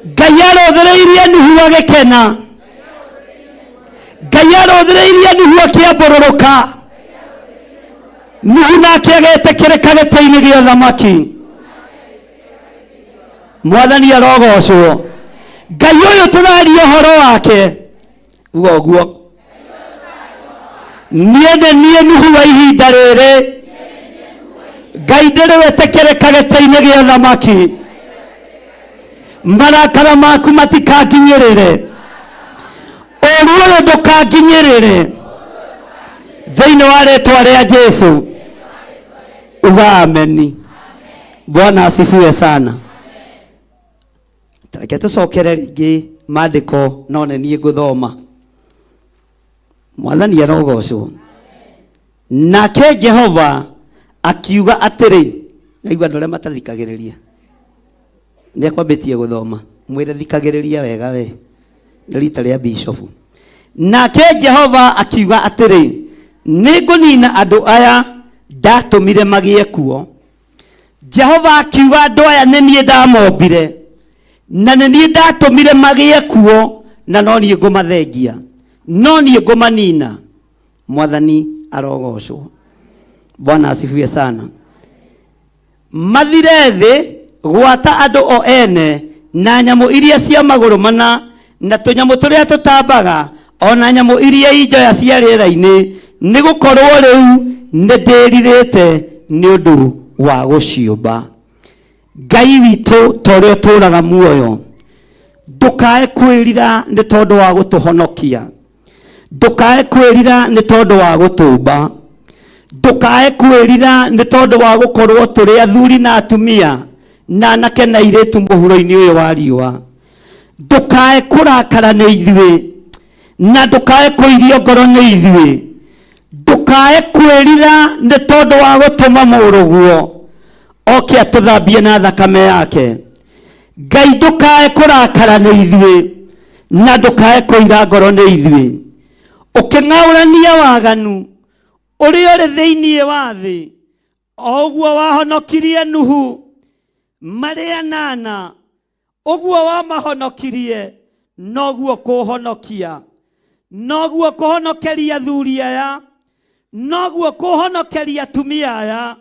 Ngai arũthĩrĩirie Nuhu agĩkena, Ngai arũthĩrĩirie Nuhu akĩambũrũrũka, Nuhu nake agĩtĩkĩrĩka gĩtĩ-inĩ gĩa ũthamaki. Mwathani arogocwo. Ngai ũyũ tũraria ũhoro wake, uga ũguo, niĩ Nuhu wa ihinda rĩrĩ, Ngai ndĩrĩ wetĩkĩrĩka gĩtĩ-inĩ gĩa ũthamaki. Marakara maku matikanginyĩrĩre, ũru ũyũ ndũkanginyĩrĩre thĩinĩ wa rĩĩtwa rĩa Jesu. Uga ameni. Bwana asifiwe sana. Tareke tũcokere rĩngĩ maandĩko none niĩ ngũthoma. Mwathani arogocwo. Nake Jehova akiuga atĩrĩ, naigua andũ arĩa matathikagĩrĩria, nĩekwambĩtie gũthoma, mwĩre thikagĩrĩria wega we, nĩ rita rĩa bishopu. Nake Jehova akiuga atĩrĩ, nĩngũnina andũ aya ndatũmire magĩe kuo. Jehova akiuga andũ aya nĩ niĩ ndamombire, na nĩ niĩ ndatũmire magĩe kuo, na no niĩ ngũmathengia, no niĩ ngũmanina. Mwathani arogocwo. Bwana asifiwe sana. Mathire thĩ gwata andũ o ene na nyamũ iria cia magũrũ mana na tũnyamũ tũrĩa tũtambaga ona nyamũ iria injoya cia rĩera-inĩ, nĩ gũkorwo rĩu nĩ ndĩrirĩte nĩ ũndũ wa gũciũmba. Ngai witũ torĩa ũtũũraga muoyo, ndũkae kwĩrira nĩ tondũ wa gũtũhonokia, ndũkae kwĩrira nĩ tondũ wa gũtũmba, ndũkae kwĩrira nĩ tondũ wa gũkorwo tũrĩ athuri na atumia na anake na airĩtu mũhuro-inĩ ũyũ wa riũa. Ndũkae kũrakara nĩ ithuĩ na ndũkae kũirio ngoro nĩ ithuĩ, ndũkae kwĩrira nĩ tondũ wa gũtũma mũrũguo oke atũthambie na thakame yake. Ngai ndũkae kũrakara nĩ ithuĩ na ndũkae kũira ngoro nĩ ithuĩ, ũkĩng'aũrania waganu ũrĩa ũrĩ thĩinĩ wa thĩ, o ũguo wahonokirie Nuhu marĩ anana, ũguo wamahonokirie noguo kũhonokia, noguo kũhonokeria athuri aya, noguo kũhonokeria atumia aya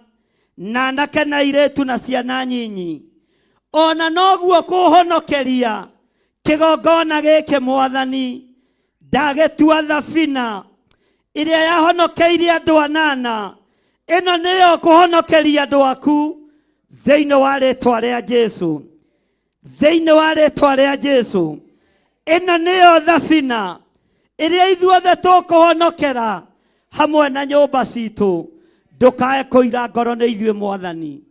na anake na airĩtu na ciana nyinyi, ona noguo kũhonokeria kĩgongona gĩkĩ Mwathani. Ndagĩtua thabina ĩrĩa yahonokeirie andũ anana, ĩno nĩyo kũhonokeria andũ aku thĩinĩ wa rĩtwa rĩa Jesũ, thĩinĩ wa rĩtwa rĩa Jesũ. Ĩno nĩyo thabina ĩrĩa ithuothe tũkũhonokera hamwe na nyũmba citũ. Ndũkae kũira ngoro nĩ ithuĩ Mwathani,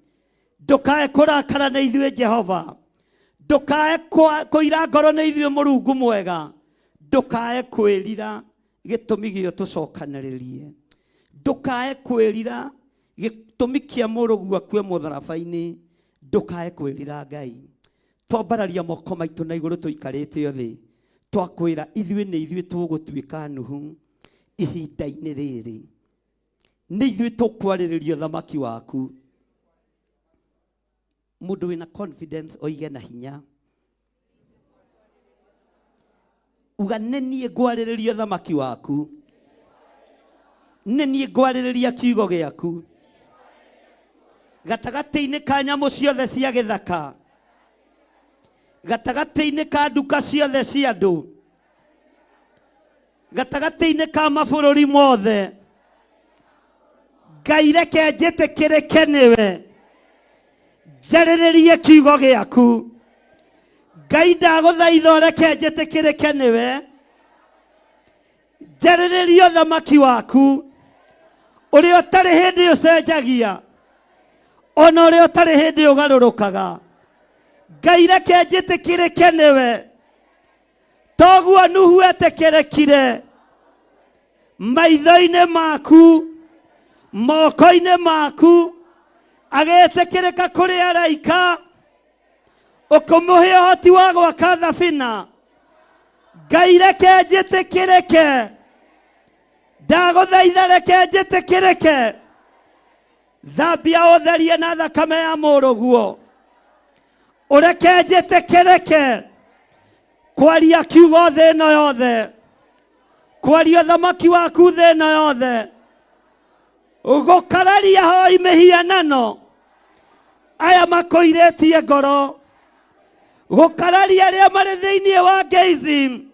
ndũkae kũrakara nĩ ithuĩ Jehova, ndũkae kũira ngoro nĩ ithuĩ Mũrungu mwega, ndũkae kwĩrira gĩtũmi gĩa tũcokanĩrĩrie, ndũkae kwĩrira gĩtũmi kĩa mũrũguo akue mũtharaba-inĩ, ndũkae kwĩrira Ngai. Twambararia moko maitũ na igũrũ tũikarĩte thĩ, twakwĩra ithuĩ nĩ ithuĩ tũgũtuĩka Nuhu ihinda-inĩ rĩrĩ, nĩ ithuĩ tũkwarĩrĩria ũthamaki waku. Mũndũ wĩna confidence oige na hinya, uga nĩ niĩ ngwarĩrĩria ũthamaki waku, nĩ niĩ ngwarĩrĩria kiugo gĩaku gatagatĩ-inĩ ka nyamũ ciothe cia gĩthaka, gatagatĩ-inĩ ka nduka ciothe cia andũ, gatagatĩ-inĩ ka mabũrũri mothe. Ngai reke njĩtĩkĩrĩke nĩwe, njarĩrĩrie kiugo gĩaku. Ngai ndagũthaitha reke njĩtĩkĩrĩke nĩwe, njarĩrĩrie ũthamaki waku ũrĩa ũtarĩ hĩndĩ ũcenjagia, ona ũrĩa ũtarĩ hĩndĩ ũgarũrũkaga. Ngai reke njĩtĩkĩrĩke nĩwe, toguo Nuhu etĩkĩrĩkire maitho-inĩ maku, moko-inĩ maku, agĩtĩkĩrĩka kũrĩ araika, ũkũmũhe ũhoti wa gwaka thabina. Ngai reke njĩtĩkĩrĩke, ndagũthaitha reke njĩtĩkĩrĩke, thambia ũtherie na thakame ya mũrũguo, ũreke njĩtĩkĩrĩke kwaria kiugo thĩ ĩno yothe, kwaria ũthamaki waku thĩ ĩno yothe, gũkararia hoi mĩhianano aya makũirĩtie ngoro, gũkararia arĩa marĩ thĩinĩ wa Geizim,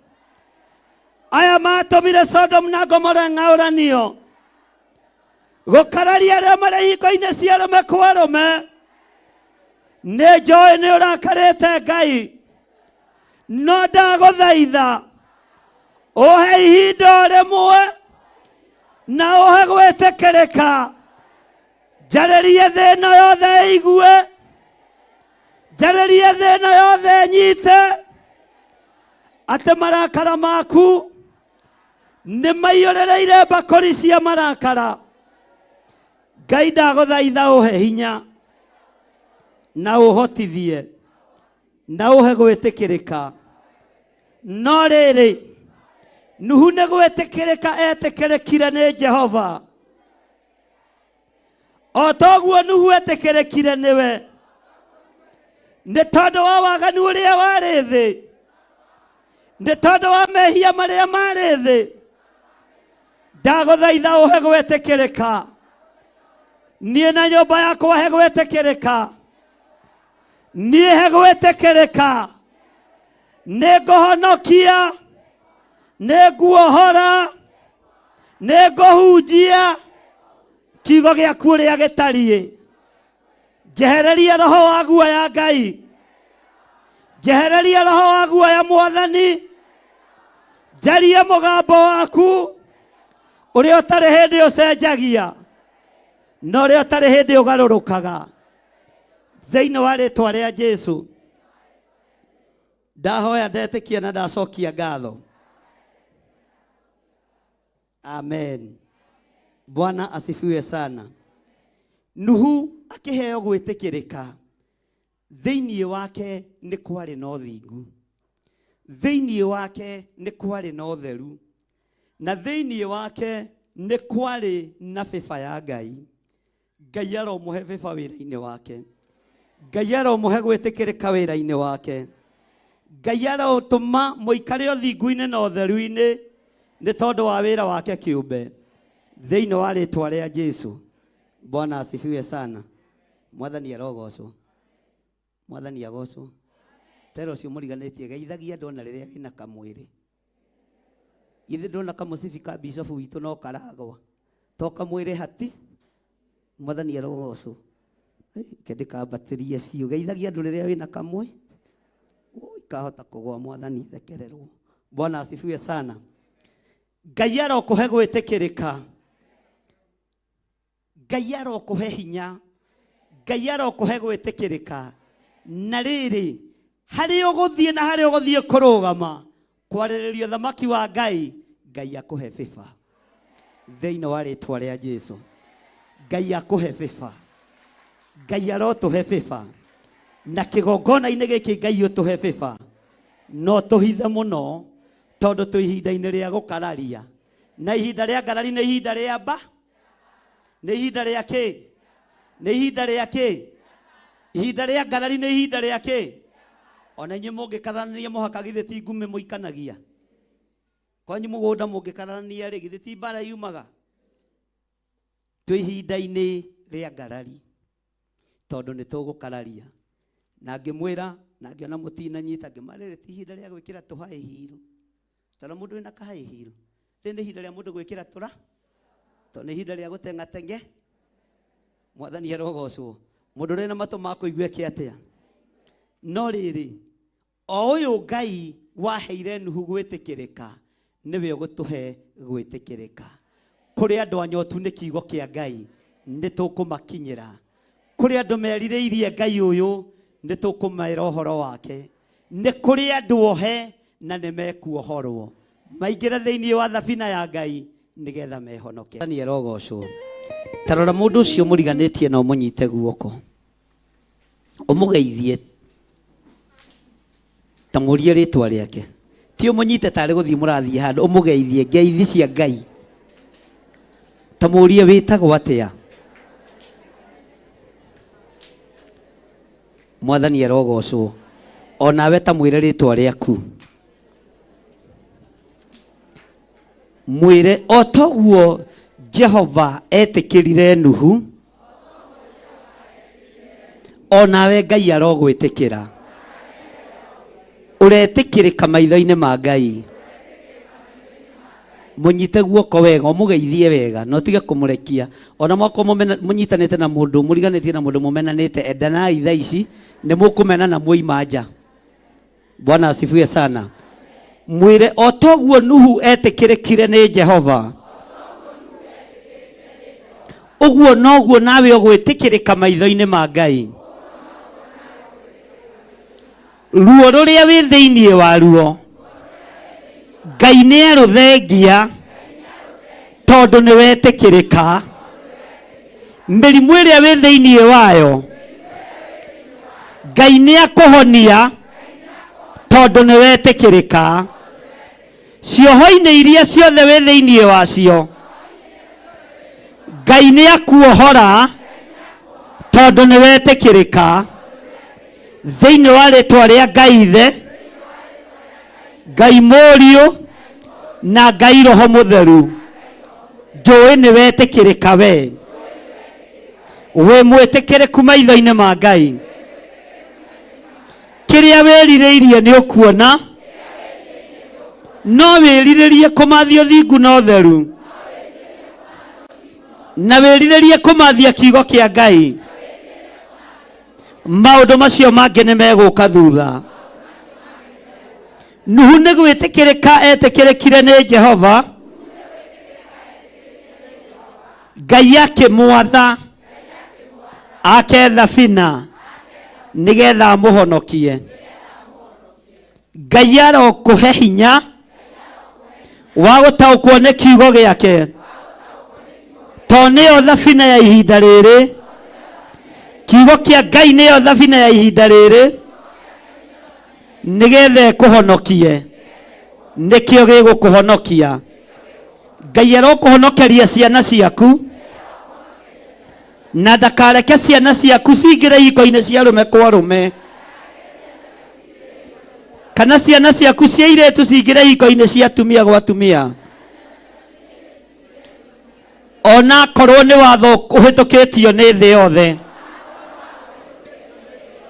aya matũmire Sodom na Gomora ng'aũranio, gũkararia arĩa marĩ hingo-inĩ cia arũme kwa arũme. Nĩ njũĩ nĩ ũrakarĩte Ngai, no ndagũthaitha ũhe ihinda rĩmwe na ũhe gwĩtĩkĩrĩka, njarĩrie thĩ ĩno yothe igue, njarĩrie thĩ ĩno yothe nyite, atĩ marakara maku nĩ maiyũrĩrĩire mbakũri cia marakara. Ngai ndagũthaitha ũhe hinya na ũhotithie na ũhe gwĩtĩkĩrĩka. No rĩrĩ Nuhu nĩ gwĩtĩkĩrĩka etĩkĩrĩkire nĩ Jehova, o toguo Nuhu etĩkĩrĩkire nĩwe, nĩ tondũ wa waganu ũrĩa warĩ thĩ, nĩ tondũ wa mehia marĩa marĩ thĩ. ndaguthaitha uhe gwetikirika nie na nyumba yakwa he gwetikirika nie he gwetikirika nĩngũhonokia nĩnguohora nĩngũhunjia kiugo gĩaku ũrĩa gĩtariĩ njehereria roho wa guoya Ngai njehereria roho wa guoya Mwathani njarie mũgambo waku ũrĩa ũtarĩ hĩndĩ ũcenjagia na ũrĩa ũtarĩ hĩndĩ ũgarũrũkaga thĩinĩ wa rĩĩtwa rĩa Jesũ ndahoya ndetĩkia na ndacokia ngatho. Amen. Bwana asifiwe sana. Nuhu akĩheo gwĩtĩkĩrĩka thĩinĩ wake nĩ kwarĩ na ũthingu thĩinĩ wake nĩ kwarĩ na ũtheru na thĩinĩ wake nĩ kwarĩ na bĩba ya Ngai. Ngai aromũhe bĩba wĩra-inĩ wake Ngai aromũhe gwĩtĩkĩrĩka wĩra-inĩ wake Ngai arotũma mũikare ũthingu-inĩ na ũtheru-inĩ nĩ tondũ wa wĩra wake kĩũmbe thĩinĩ wa rĩĩtwa rĩa Jesũ. Bwana asifiwe sana. Mwathani arogocwo Mwathani agocwo. Tero cio mũriganĩtie geithagia ndona rĩrĩa wĩna kamwĩrĩ githĩ ndona kamũcibi ka bishofu witũ no karagwa to kamwĩrĩ hati. Mwathani arogocwo kĩndĩkambatĩrie biũ geithagia andũ rĩrĩa wĩna kamwe ikahota kũgwa. Mwathani thekererwo. Bwana asifiwe sana. Ngai arokũhe gwĩtĩkĩrĩka Ngai arokũhe hinya Ngai arokũhe gwĩtĩkĩrĩka na rĩrĩ harĩ ũgũthiĩ na harĩ ũgũthiĩ kũrũgama kwarĩrĩrio thamaki wa Ngai Ngai akũhe bĩba thĩinĩ wa rĩĩtwa rĩa Jesũ. Ngai akũhe bĩba Ngai arotũhe bĩba na kĩgongona-inĩ gĩkĩ Ngai ũtũhe bĩba no tũhithe mũno tondũ twĩ ihinda-inĩ rĩa gũkararia na ihinda rĩa ngarari nĩ ihinda rĩa mba nĩ ihinda rĩa kĩ nĩ ihinda rĩa kĩ ihinda rĩa ngarari nĩ ihinda rĩa kĩ. Ona inyuĩ mũngĩkararania mũhaka githĩ ti ngume mũikanagia kwanyu mũgũnda mũngĩkararania rĩ githĩ ti mbara yumaga. Twĩ ihinda-inĩ rĩa ngarari tondũ nĩ tũgũkararia na ngĩmwĩra na ngĩona mũtinanyita ngĩmarĩrĩ ti ihinda rĩa gwĩkĩra tũhaĩ hiru tondũ mũndũ wĩna kahaĩ hiru rĩrĩ nĩ ihinda rĩa mũndũ gwĩkĩra tũra tondũ nĩ ihinda rĩa gũteng'ateng'e. Mwathani arogocwo. Mũndũ ũrĩ na matũ ma kũigua eke atĩa. No rĩrĩ o ũyũ Ngai waheire Nuhu gwĩtĩkĩrĩka nĩwe ũgũtũhe gwĩtĩkĩrĩka. Kũrĩ andũ anyotu nĩ kiugo kĩa Ngai nĩ tũkũmakinyĩra. Kũrĩ andũ merirĩirie Ngai ũyũ nĩ tũkũmera ũhoro wake. Nĩ kũrĩ andũ ohe na nĩ mekuohorwo maingĩre thĩinĩ wa thabina ya Ngai nĩgetha mehonoke. Nĩ arogocwo. Tarora mũndũ ũcio mũriganĩtie na ũmũnyite guoko ũmũgeithie ta mũrie rĩtwa rĩake ti ũmũnyite tarĩ gũthiĩ mũrathiĩ handũ ũmũgeithie ngeithi cia Ngai ta mũrie wĩtagwo atĩa. Mwathani arogocwo. Onawe ta mwĩre rĩtwa rĩaku mwĩre o toguo Jehova etĩkĩrire Nuhu onawe Ngai arogwĩtĩkĩra. Ũretĩkĩrĩka maitho-inĩ ma Ngai. Mũnyite guoko wega ũmũgeithie wega no tige kũmũrekia. Ona mwako mũnyitanĩte na mũndũ mũriganĩtie na mũndũ mũmenanĩte endanai thaa ici nĩ mũkũmena na muoima nja. Bwana asifiwe sana. Mwĩre o toguo Nuhu etĩkĩrĩkire nĩ Jehova ũguo noguo nawe ũgwĩtĩkĩrĩka maitho-inĩ ma Ngai. Ruo rũrĩa wĩ thĩinĩ waruo Ngai nĩ arũthengia tondũ nĩ wetĩkĩrĩka. Mĩrimũ ĩrĩa wĩ thĩinĩ wayo Ngai nĩ akũhonia tondũ nĩ wetĩkĩrĩka. Cioho-inĩ iria ciothe wĩ thĩinĩ wacio Ngai nĩ akuohora tondũ nĩ wetĩkĩrĩka. Thĩinĩ wa rĩĩtwa rĩa Ngai Ithe Ngai Mũriũ na Ngai Roho Mũtheru. njũĩ nĩ wetĩkĩrĩka we wĩ mwĩtĩkĩrĩku maitho-inĩ ma Ngai. Kĩrĩa wĩrirĩirie nĩ ũkuona, no wĩrirĩrie kũmathia ũthingu na ũtheru, na wĩrirĩrie kũmathia kiugo kĩa Ngai. Maũndũ macio mangĩ nĩ megũka thutha. Nuhu nĩ gwĩtĩkĩrĩka etĩkĩrĩkire nĩ Jehova, Ngai akĩmwatha ake thabina nĩgetha amũhonokie. Ngai arokũhe hinya wa gũtaũkwo nĩ kiugo gĩake, to nĩyo thabina ya ihinda rĩrĩ. Kiugo kĩa Ngai nĩyo thabina ya ihinda rĩrĩ, nĩgetha ĩkũhonokie. Nĩkĩo gĩgũkũhonokia. Ngai arokũhonokeria ciana ciaku, na ndakareke ciana ciaku cingĩre ihiko-inĩ cia rũme kwa rũme, kana ciana ciaku cia airĩtu cingĩre ihiko-inĩ cia atumia gwa atumia. Ona korwo nĩ watho ũhĩtũkĩtio nĩ thĩ yothe,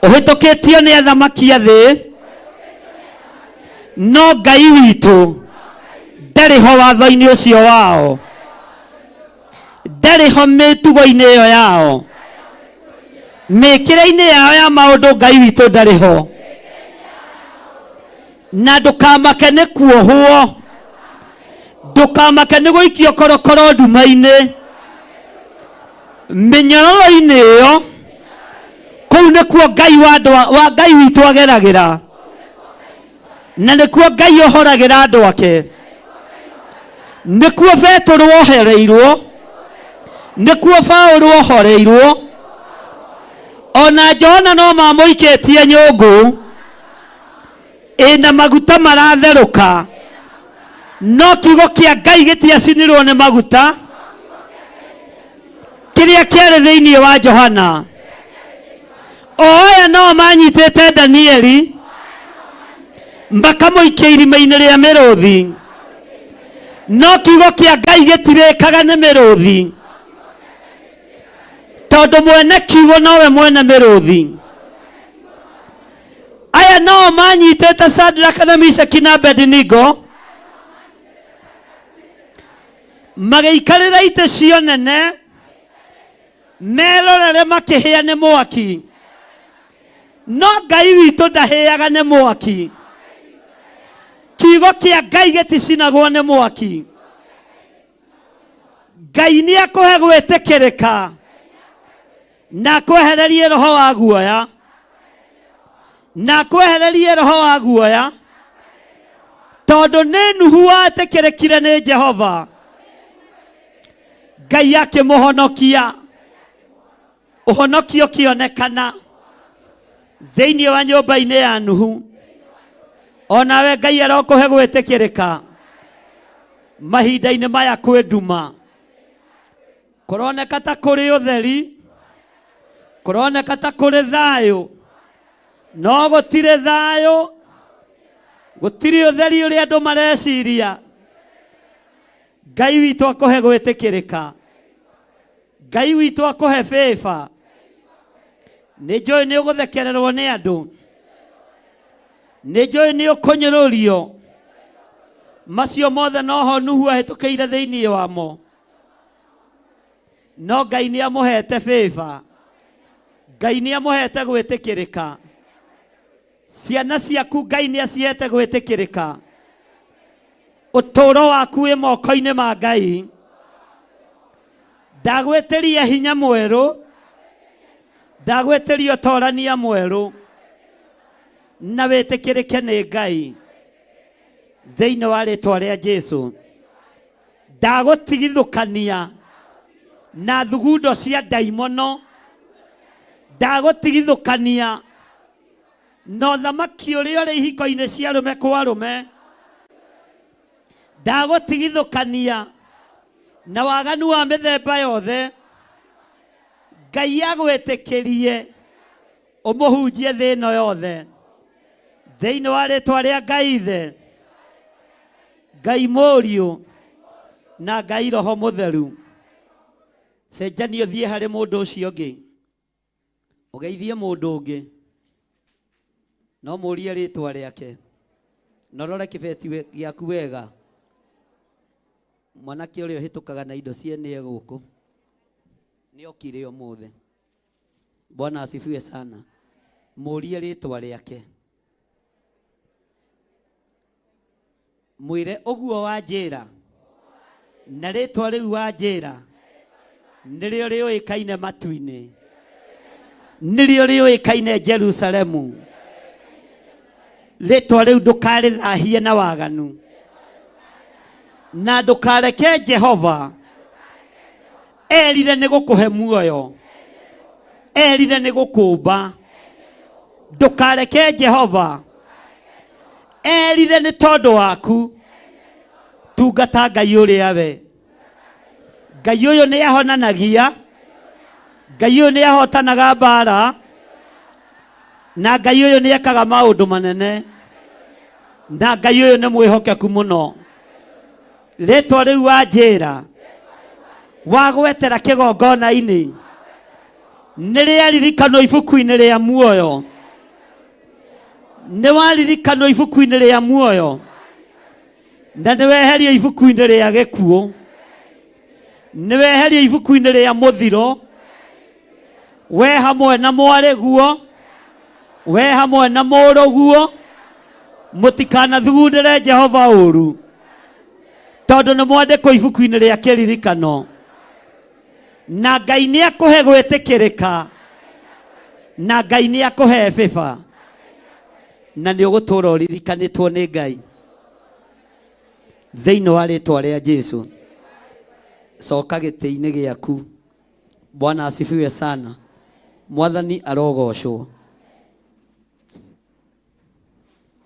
ũhĩtũkĩtio nĩ athamaki a thĩ, no Ngai witũ ndarĩ ho watho-inĩ ũcio wao, ndarĩ ho mĩtugo-inĩ ĩyo yao, mĩkĩre-inĩ yao ya maũndũ. Ngai witũ ndarĩ ho. Na ndũkamake nĩ kuohwo, ndũkamake nĩ gũikio korokoro nduma-inĩ. Mĩnyororo-inĩ ĩyo, kũu nĩkuo Ngai wa Ngai witũ ageragĩra, na nĩkuo Ngai ohoragĩra andũ ake. Nĩkuo Petero wohereirwo, nĩkuo Paũlũ wohoreirwo, ona Johana no mamũikĩtie nyũngũ ĩna maguta maratherũka, no kiugo kĩa Ngai gĩtiacinirwo nĩ maguta, kĩrĩa kĩarĩ thĩinĩ wa Johana. O aya no manyitĩte Danieli makamũikia irima-inĩ rĩa mĩrũthi, no kiugo kĩa Ngai gĩtirĩkaga nĩ mĩrũthi, tondũ mwene kiugo nowe mwene mĩrũthi. Aya no manyitĩte Shadraka na Meshaki na Abednego magĩikarĩra itĩ cio nene, merorere makĩhĩa nĩ mwaki, no Ngai witũ ndahĩaga nĩ mwaki. Kiugo kĩa Ngai gĩticinagwo nĩ mwaki. Ngai nĩ akũhe gwĩtĩkĩrĩka na akwehererie roho wa guoya, na akwehererie roho wa guoya, tondũ nĩ Nuhu watĩkĩrĩkire nĩ Jehova, Ngai akĩmũhonokia. Ũhonokio kĩonekana thĩinĩ wa nyũmba-inĩ ya Nuhu. Onawe Ngai arokũhe gwĩtĩkĩrĩka mahinda-inĩ maya kwĩ nduma. Kũroneka ta kũrĩ ũtheri, kũroneka ta kũrĩ thayũ, no gũtirĩ thayũ, gũtirĩ ũtheri ũrĩa andũ mareciria. Ngai witũ akũhe gwĩtĩkĩrĩka, Ngai witũ akũhe favor. Nĩ njũĩ nĩ ũgũthekererwo nĩ andũ, nĩ njũĩ nĩ ũkũnyũrũrio. Macio mothe noho Nuhu ahĩtũkĩire thĩinĩ wamo, no Ngai nĩ amũhete favor, Ngai nĩ amũhete gwĩtĩkĩrĩka. Ciana ciaku Ngai nĩ acihete gwĩtĩkĩrĩka. Ũtũũro waku wĩ moko-inĩ ma Ngai. Ndagwĩtĩria hinya mwerũ, ndagwĩtĩria ũtorania mwerũ, na wĩtĩkĩrĩke nĩ Ngai thĩinĩ wa rĩĩtwa rĩa Jesũ. Ndagũtigithũkania na thugundo cia ndaimono, ndagũtigithũkania na ũthamaki ũrĩa ũrĩ ihiko-inĩ cia rũme kwa rũme, ndagũtigithũkania na waganu wa mĩthemba yothe. Ngai agwĩtĩkĩrie ũmũhunjie thĩ ĩno yothe thĩinĩ wa rĩĩtwa rĩa Ngai Ithe, Ngai Mũriũ na Ngai Roho Mutheru cenjanio thiĩ harĩ mũndũ ũcio ũngĩ ũgeithie mũndũ ũngĩ no mũrie rĩtwa rĩake na rore kĩbeti gĩaku wega mwanake ũrĩa ũhĩtũkaga na indo ciene gũkũ nĩ okire ũmũthĩ. Bwana asifiwe sana. Mũrie rĩtwa rĩake mwĩre ũguo wa njĩra na rĩtwa rĩu wa njĩra nĩrĩo rĩũĩkaine matu-inĩ, nĩrĩo rĩũĩkaine Jerusalemu. Rĩtwa rĩu ndũkarĩthahie na waganu na ndũkareke Jehova erire nĩ gũkũhe muoyo, erire nĩ gũkũmba. Ndũkareke Jehova erire nĩ tondũ waku tungata Ngai ũrĩa we. Ngai ũyũ nĩ ahonanagia, Ngai ũyũ nĩ ahotanaga mbara, na Ngai ũyũ nĩ ekaga maũndũ manene, na Ngai ũyũ nĩ mwĩhokeku mũno. Rĩtwa rĩu wa njĩra wagwetera kĩgongona-inĩ nĩ rĩaririkanwo ibuku-inĩ rĩa muoyo, nĩ waririkanwo ibuku-inĩ rĩa muoyo na nĩ weherio ibuku-inĩ rĩa gĩkuũ, nĩ weherio ibuku-inĩ rĩa mũthiro, we hamwe na mwarĩ guo, we hamwe na mũrũ guo. Mũtikanathugundĩre Jehova ũru tondũ nĩ mwandĩkwo ibuku-inĩ rĩa kĩririkano, na Ngai nĩ akũhe gwĩtĩkĩrĩka, na Ngai nĩ akũhe bĩba, na nĩ ũgũtũũra ũririkanĩtwo nĩ Ngai thĩinĩ wa rĩtwa rĩa Jesũ. Coka gĩtĩ-inĩ gĩaku. Bwana asifiwe sana. Mwathani arogocwo.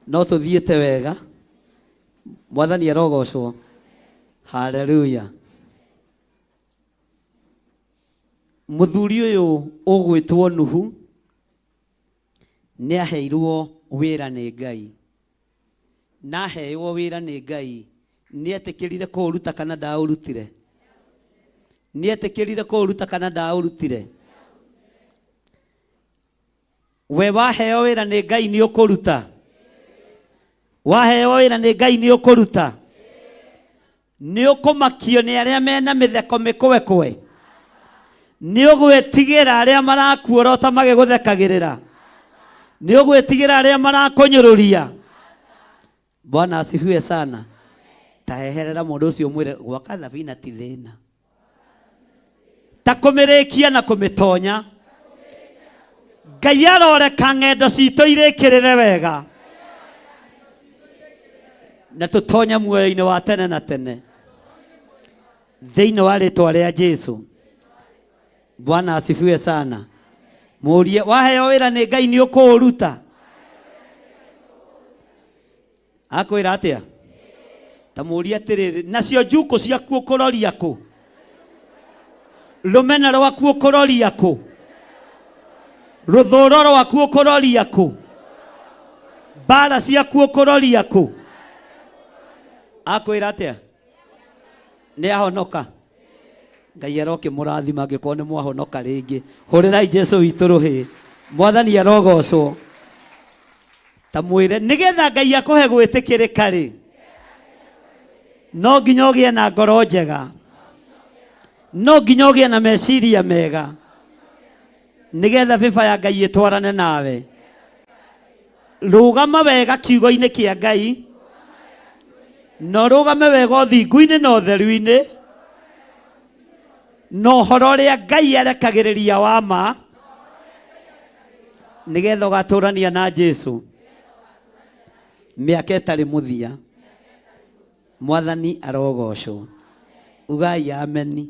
No tũthiĩte wega. Mwathani arogocwo. Haleluya. Mũthuri ũyũ ũgwĩtwo Nuhu nĩ aheirwo wĩra nĩ Ngai, na aheirwo wĩra nĩ Ngai nĩ etĩkĩrire kũũruta kana ndaũrutire? Nĩ etĩkĩrire kũũruta kana ndaũrutire? We waheo wĩra nĩ Ngai nĩ ũkũruta? Waheo wĩra nĩ Ngai nĩ ũkũruta? Nĩ ũkũmakio nĩ arĩa mena mĩtheko mĩkwekwe? Nĩ ũgwĩtigĩra arĩa marakuorota magĩgũthekagĩrĩra? Nĩ ũgwĩtigĩra arĩa marakũnyũrũria? Bwana asifiwe sana. Taheherera mũndũ ũcio mwĩre gwaka thabina ti thĩna, ta kũmĩrĩkia na kũmĩtonya. Ngai aroreka ng'endo citũ irĩkĩrĩre wega na tũtonya muoyo-inĩ wa tene na tene thĩinĩ wa rĩtwa rĩa Jesũ. Bwana asifiwe sana. Mũrie waheo wĩra nĩ Ngai nĩ ũkũũruta? Akwĩra atĩa? Ta mũrie atĩrĩrĩ, nacio njukũ ciaku ũkũroria kũ? Rũmena rwaku ũkũroria kũ? Rũthũũro rwaku ũkũroria kũ? Mbara ciaku ũkũroria kũ? Akwĩra atĩa? Nĩ ahonoka. Ngai arokĩmũrathima angĩkorwo nĩ mwahonoka rĩngĩ. Hũrĩrai Jesũ witũ rũhĩ. Mwathani arogocwo. Ta mwĩre nĩgetha Ngai akũhe gwĩtĩkĩrĩka rĩ, no nginya ũgĩe na ngoro njega, no nginya ũgĩe na meciria mega nĩgetha bĩba ya Ngai ĩtwarane nawe. Rũgama wega kiugo-inĩ kĩa Ngai, no rũgame wega ũthingu-inĩ na ũtheru-inĩ, no ũhoro ũrĩa Ngai arekagĩrĩria wa ma nĩgetha ũgatũrania na Jesũ mĩaka ĩtarĩ mũthia. Mwathani arogocwo. Ugai ameni.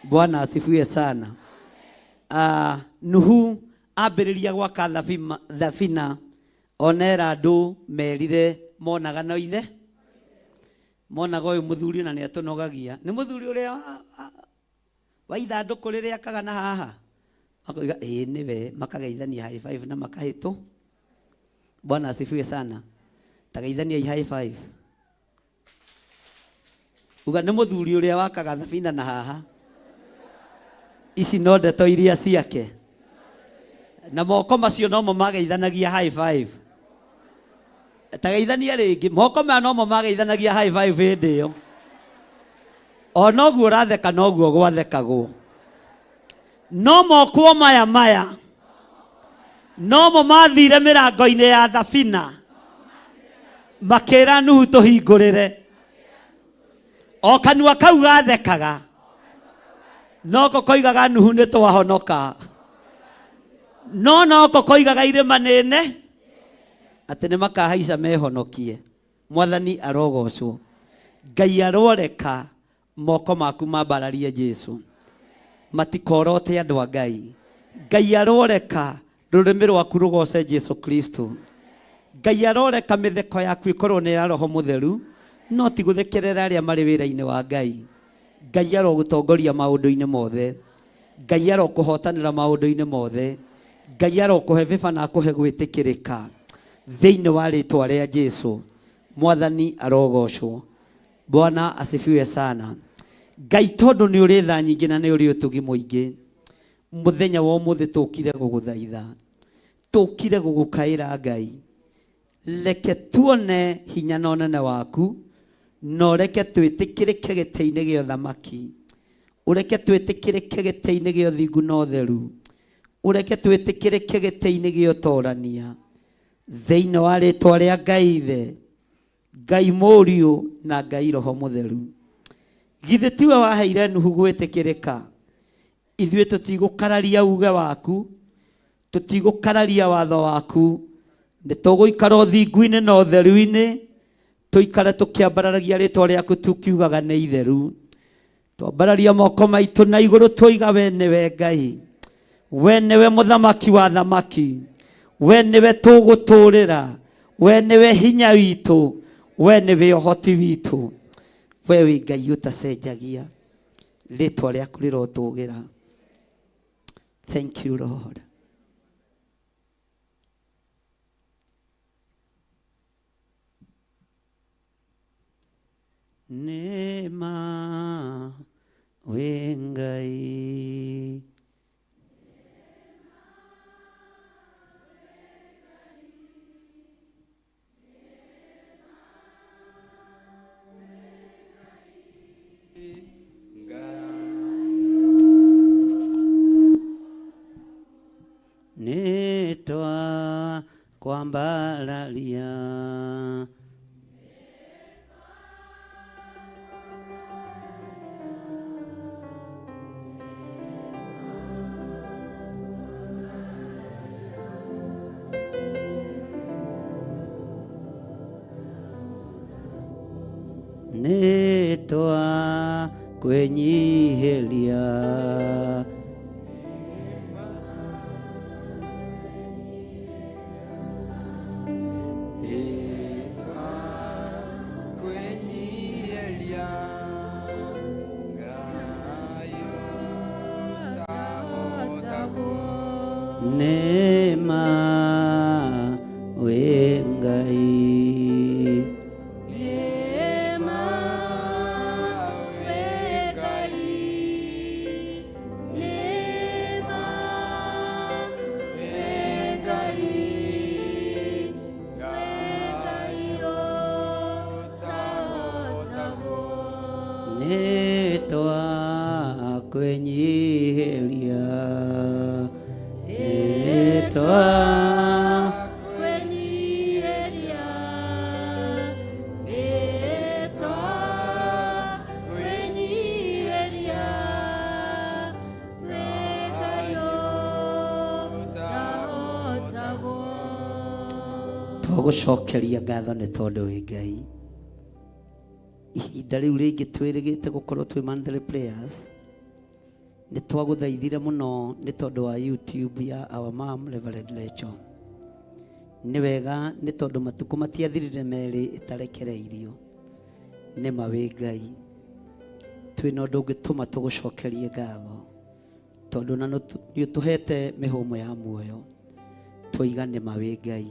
Bwana asifiwe sana. Nuhu ambĩrĩria gwaka thabina, onera andũ merire monaga no ithe, monaga ũyũ mũthuri na nĩ atũnogagia. Nĩ mũthuri ũrĩa wa ithandũkũ rĩrĩa akaga na haha? Makoiga ĩĩ nĩwe, makageithania high five na makahĩtũ. Bwana asifiwe sana. Tagaithania high five. uga nĩ mũthuri ũrĩa wakaga thabina na haha. Ici no ndeto iria ciake. Na moko macio no mo mageithanagia high five. Tageithania rĩngĩ. Moko maya no mo mageithanagia high five hĩndĩ ĩyo. O noguo ũratheka noguo gwathekagwo. No moko maya no mo mathire mĩrango-inĩ ya thabina makĩra Nuhu tũhingũrĩre. O kanua kau gathekaga no ko koigaga Nuhu nĩ twahonoka. No ko koigaga irĩma nene atĩ nĩ makahaica mehonokie. Mwathani arogocwo. Ngai aroreka moko maku mambararie Jesu. Matikorote andũ a Ngai. Ngai aroreka rũrĩmĩ rwaku rũgoce Jesu Kristo. Ngai aroreka mĩtheko yaku ĩkorwo nĩ ya Roho Mũtheru, no ti gũthekerera arĩa marĩ wĩra-inĩ wa Ngai. Ngai arogũtongoria maũndũ-inĩ mothe. Ngai arokũhotanĩra maũndũ-inĩ mothe. Ngai arokũhe vĩba na akũhe gwĩtĩkĩrĩka thĩinĩ wa rĩtwa rĩa Jesu. Mwathani arogocwo. Bwana asifiwe sana. Ngai tondũ nĩ ũrĩ tha nyingĩ na nĩ ũrĩ ũtugi mũingĩ, mũthenya wa ũmũthĩ tũkire gũgũthaitha, tũkire gũgũkaĩra Ngai. Reke tuone hinya na ũnene waku, no reke twĩtĩkĩrĩke gĩtĩ-inĩ gĩa ũthamaki, ũreke twĩtĩkĩrĩke gĩtĩ-inĩ gĩa ũthingu na ũtheru, ũreke twĩtĩkĩrĩke gĩtĩ-inĩ gĩa ũtorania thĩinĩ wa rĩtwa rĩa Ngai Ithe, Ngai Mũriũ na Ngai Roho Mũtheru. Githĩ tiwe waheire Nuhu gwĩtĩkĩrĩka? Ithuĩ tũtigũkararia uge waku, tũtigũkararia watho waku, nĩ tũgũikara ũthingu-inĩ na ũtheru-inĩ, tũikare tũkĩambararagia rĩtwa rĩaku tukiugaga nĩ itheru. Twambararia moko maitũ na igũrũ twoiga we nĩwe Ngai, we nĩwe mũthamaki wa thamaki, we nĩwe tũgũtũũrĩra, we nĩwe hinya witũ, we nĩwe ũhoti witũ. We wĩ Ngai ũtacenjagia, rĩtwa rĩaku rĩrotũũgĩra. Thank you, Lord. Nema wĩ Ngai, nĩtwa kwambararia nĩtwa kwĩnyihĩria nema wĩ Ngai. Nĩtwa kwĩnyihĩria, nĩtwa kwĩnyihĩria, nĩtwa kwĩnyihĩria, Ngai ũtahotagwo. Twagũcokeria ngatho nĩ tondũ wĩ Ngai. Ihinda rĩu rĩngĩ twĩrĩgĩte gũkorwo twĩ monthly prayers, nĩ twagũthaithire mũno nĩ tondũ wa YouTube ya our mom Reverend Rachel. Nĩ wega nĩ tondũ matukũ matiathirire merĩ ĩtarekereirio. Nĩma wĩ Ngai, twĩna ũndũ ũngĩtũma tũgũcokerie ngatho, tondũ na nĩ ũtũhete mĩhũmũ ya muoyo. Twoiga nĩma wĩ Ngai,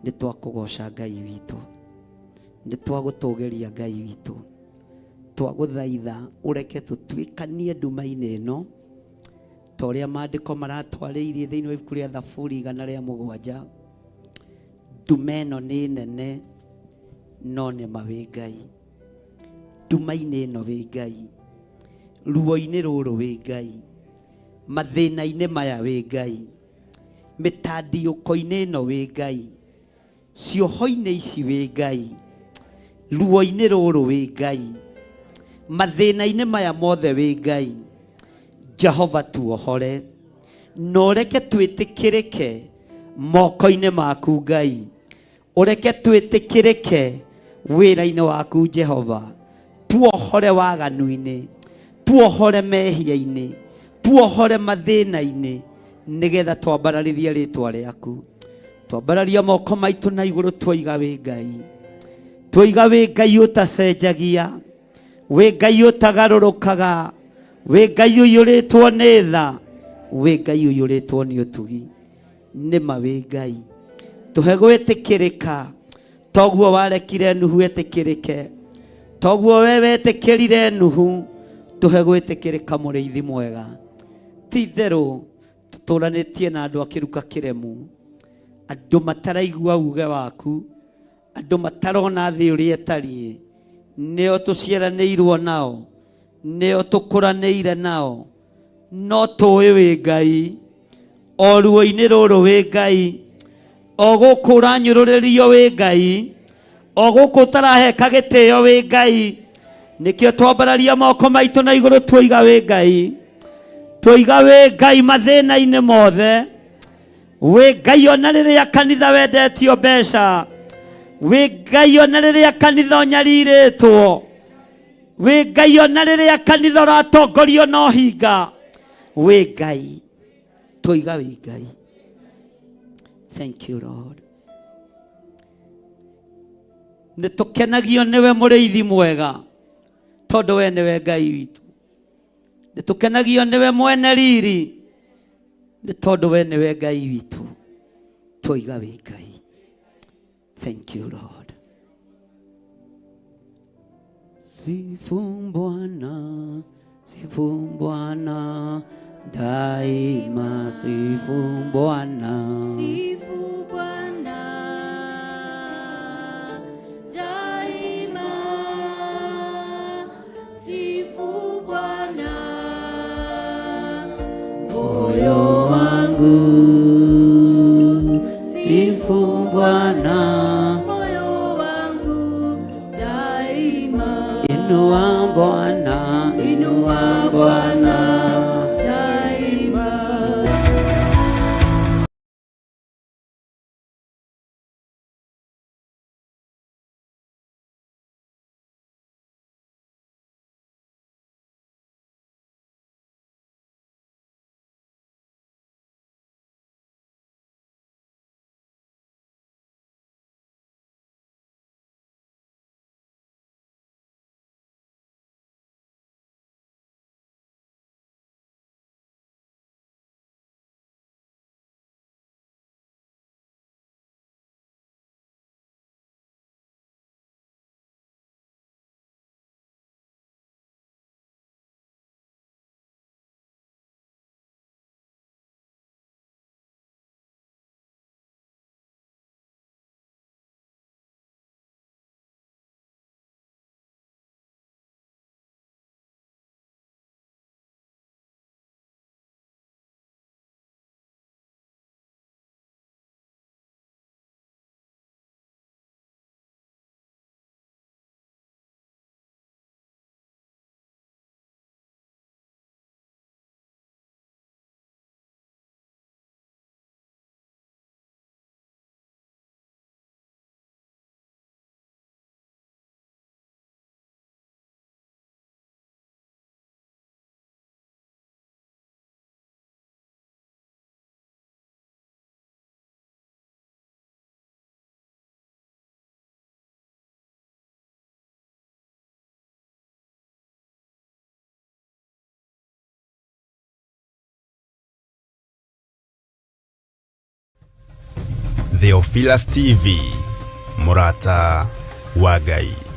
nĩ twakũgoca Ngai witũ, nĩ twagũtũũgĩria Ngai witũ. twaguthaitha ureke tutwikanie nduma-inĩ ĩno ta ũrĩa maandĩko maratwarĩirie thĩinĩ wa ibuku rĩa Thaburi 107. Nduma ĩno nĩ nene no nĩ ma wĩ Ngai. Nduma-inĩ ĩno wĩ Ngai, ruo-inĩ rũrũ wĩ Ngai, mathĩna-inĩ maya wĩ Ngai, mĩtandiũko-inĩ ĩno wĩ Ngai, cioho-inĩ ici wĩ Ngai, ruo-inĩ rũrũ wĩ Ngai, mathĩna-inĩ maya mothe wĩ Ngai. Jehova tuohore, no reke twĩtĩkĩrĩke moko-inĩ maku Ngai, ũreke twĩtĩkĩrĩke wĩra-inĩ waku Jehova. Tuohore waganu-inĩ, tuohore mehia-inĩ, tuohore mathĩna-inĩ, nĩgetha twambararithie rĩtwa rĩaku. Twambararia moko maitũ na igũrũ twoiga wĩ Ngai, twoiga wĩ Ngai ũtacenjagia, wĩ Ngai ũtagarũrũkaga, wĩ Ngai ũiyũrĩtwo nĩ tha, wĩ Ngai ũiyũrĩtwo nĩ ũtugi. Nĩma wĩ Ngai, tũhe gwĩtĩkĩrĩka toguo warekire Nuhu etĩkĩrĩke, toguo we wetĩkĩrire Nuhu, tũhe gwĩtĩkĩrĩka mũrĩithi mwega. Ti itherũ tũtũranĩtie na andũ a kĩruka kĩremu, andũ mataraigua uge waku, andũ matarona thĩ ũrĩa ĩtariĩ, nĩo tũciaranĩirwo nao, nĩo tũkũranĩire nao, no tũĩ wĩ Ngai, o ruo-inĩ rũrũ wĩ Ngai, o gũkũ ũranyũrũrĩrio wĩ Ngai, o gũkũ ũtaraheka gĩtĩo wĩ Ngai. Nĩkĩo twambararia moko maitũ na igũrũ twoiga wĩ Ngai, twoiga wĩ Ngai mathĩna-inĩ mothe, wĩ Ngai ona rĩrĩa kanitha wendetio mbeca, wĩ Ngai ona rĩrĩa kanitha ũnyarirĩtwo, wĩ Ngai ona rĩrĩa kanitha ũratongorio na ũhinga, wĩ Ngai, twoiga wĩ Ngai. Thank you Lord. Nĩtũkenagio nĩwe mũrĩithi mwega, tondũ we nĩwe Ngai witũ. Nĩtũkenagio nĩwe mwene riri, nĩ tondũ we nĩwe Ngai witũ. Twoiga wĩ Ngai. Thank you Lord. Sifu Bwana, sifu Bwana, daima sifu Bwana. Sifu Bwana, daima. Sifu Bwana, Moyo wangu, sifu Bwana. moyo wangu daima. Inua Bwana, inua Bwana. Daima. Theophilus TV, Murata wa Ngai.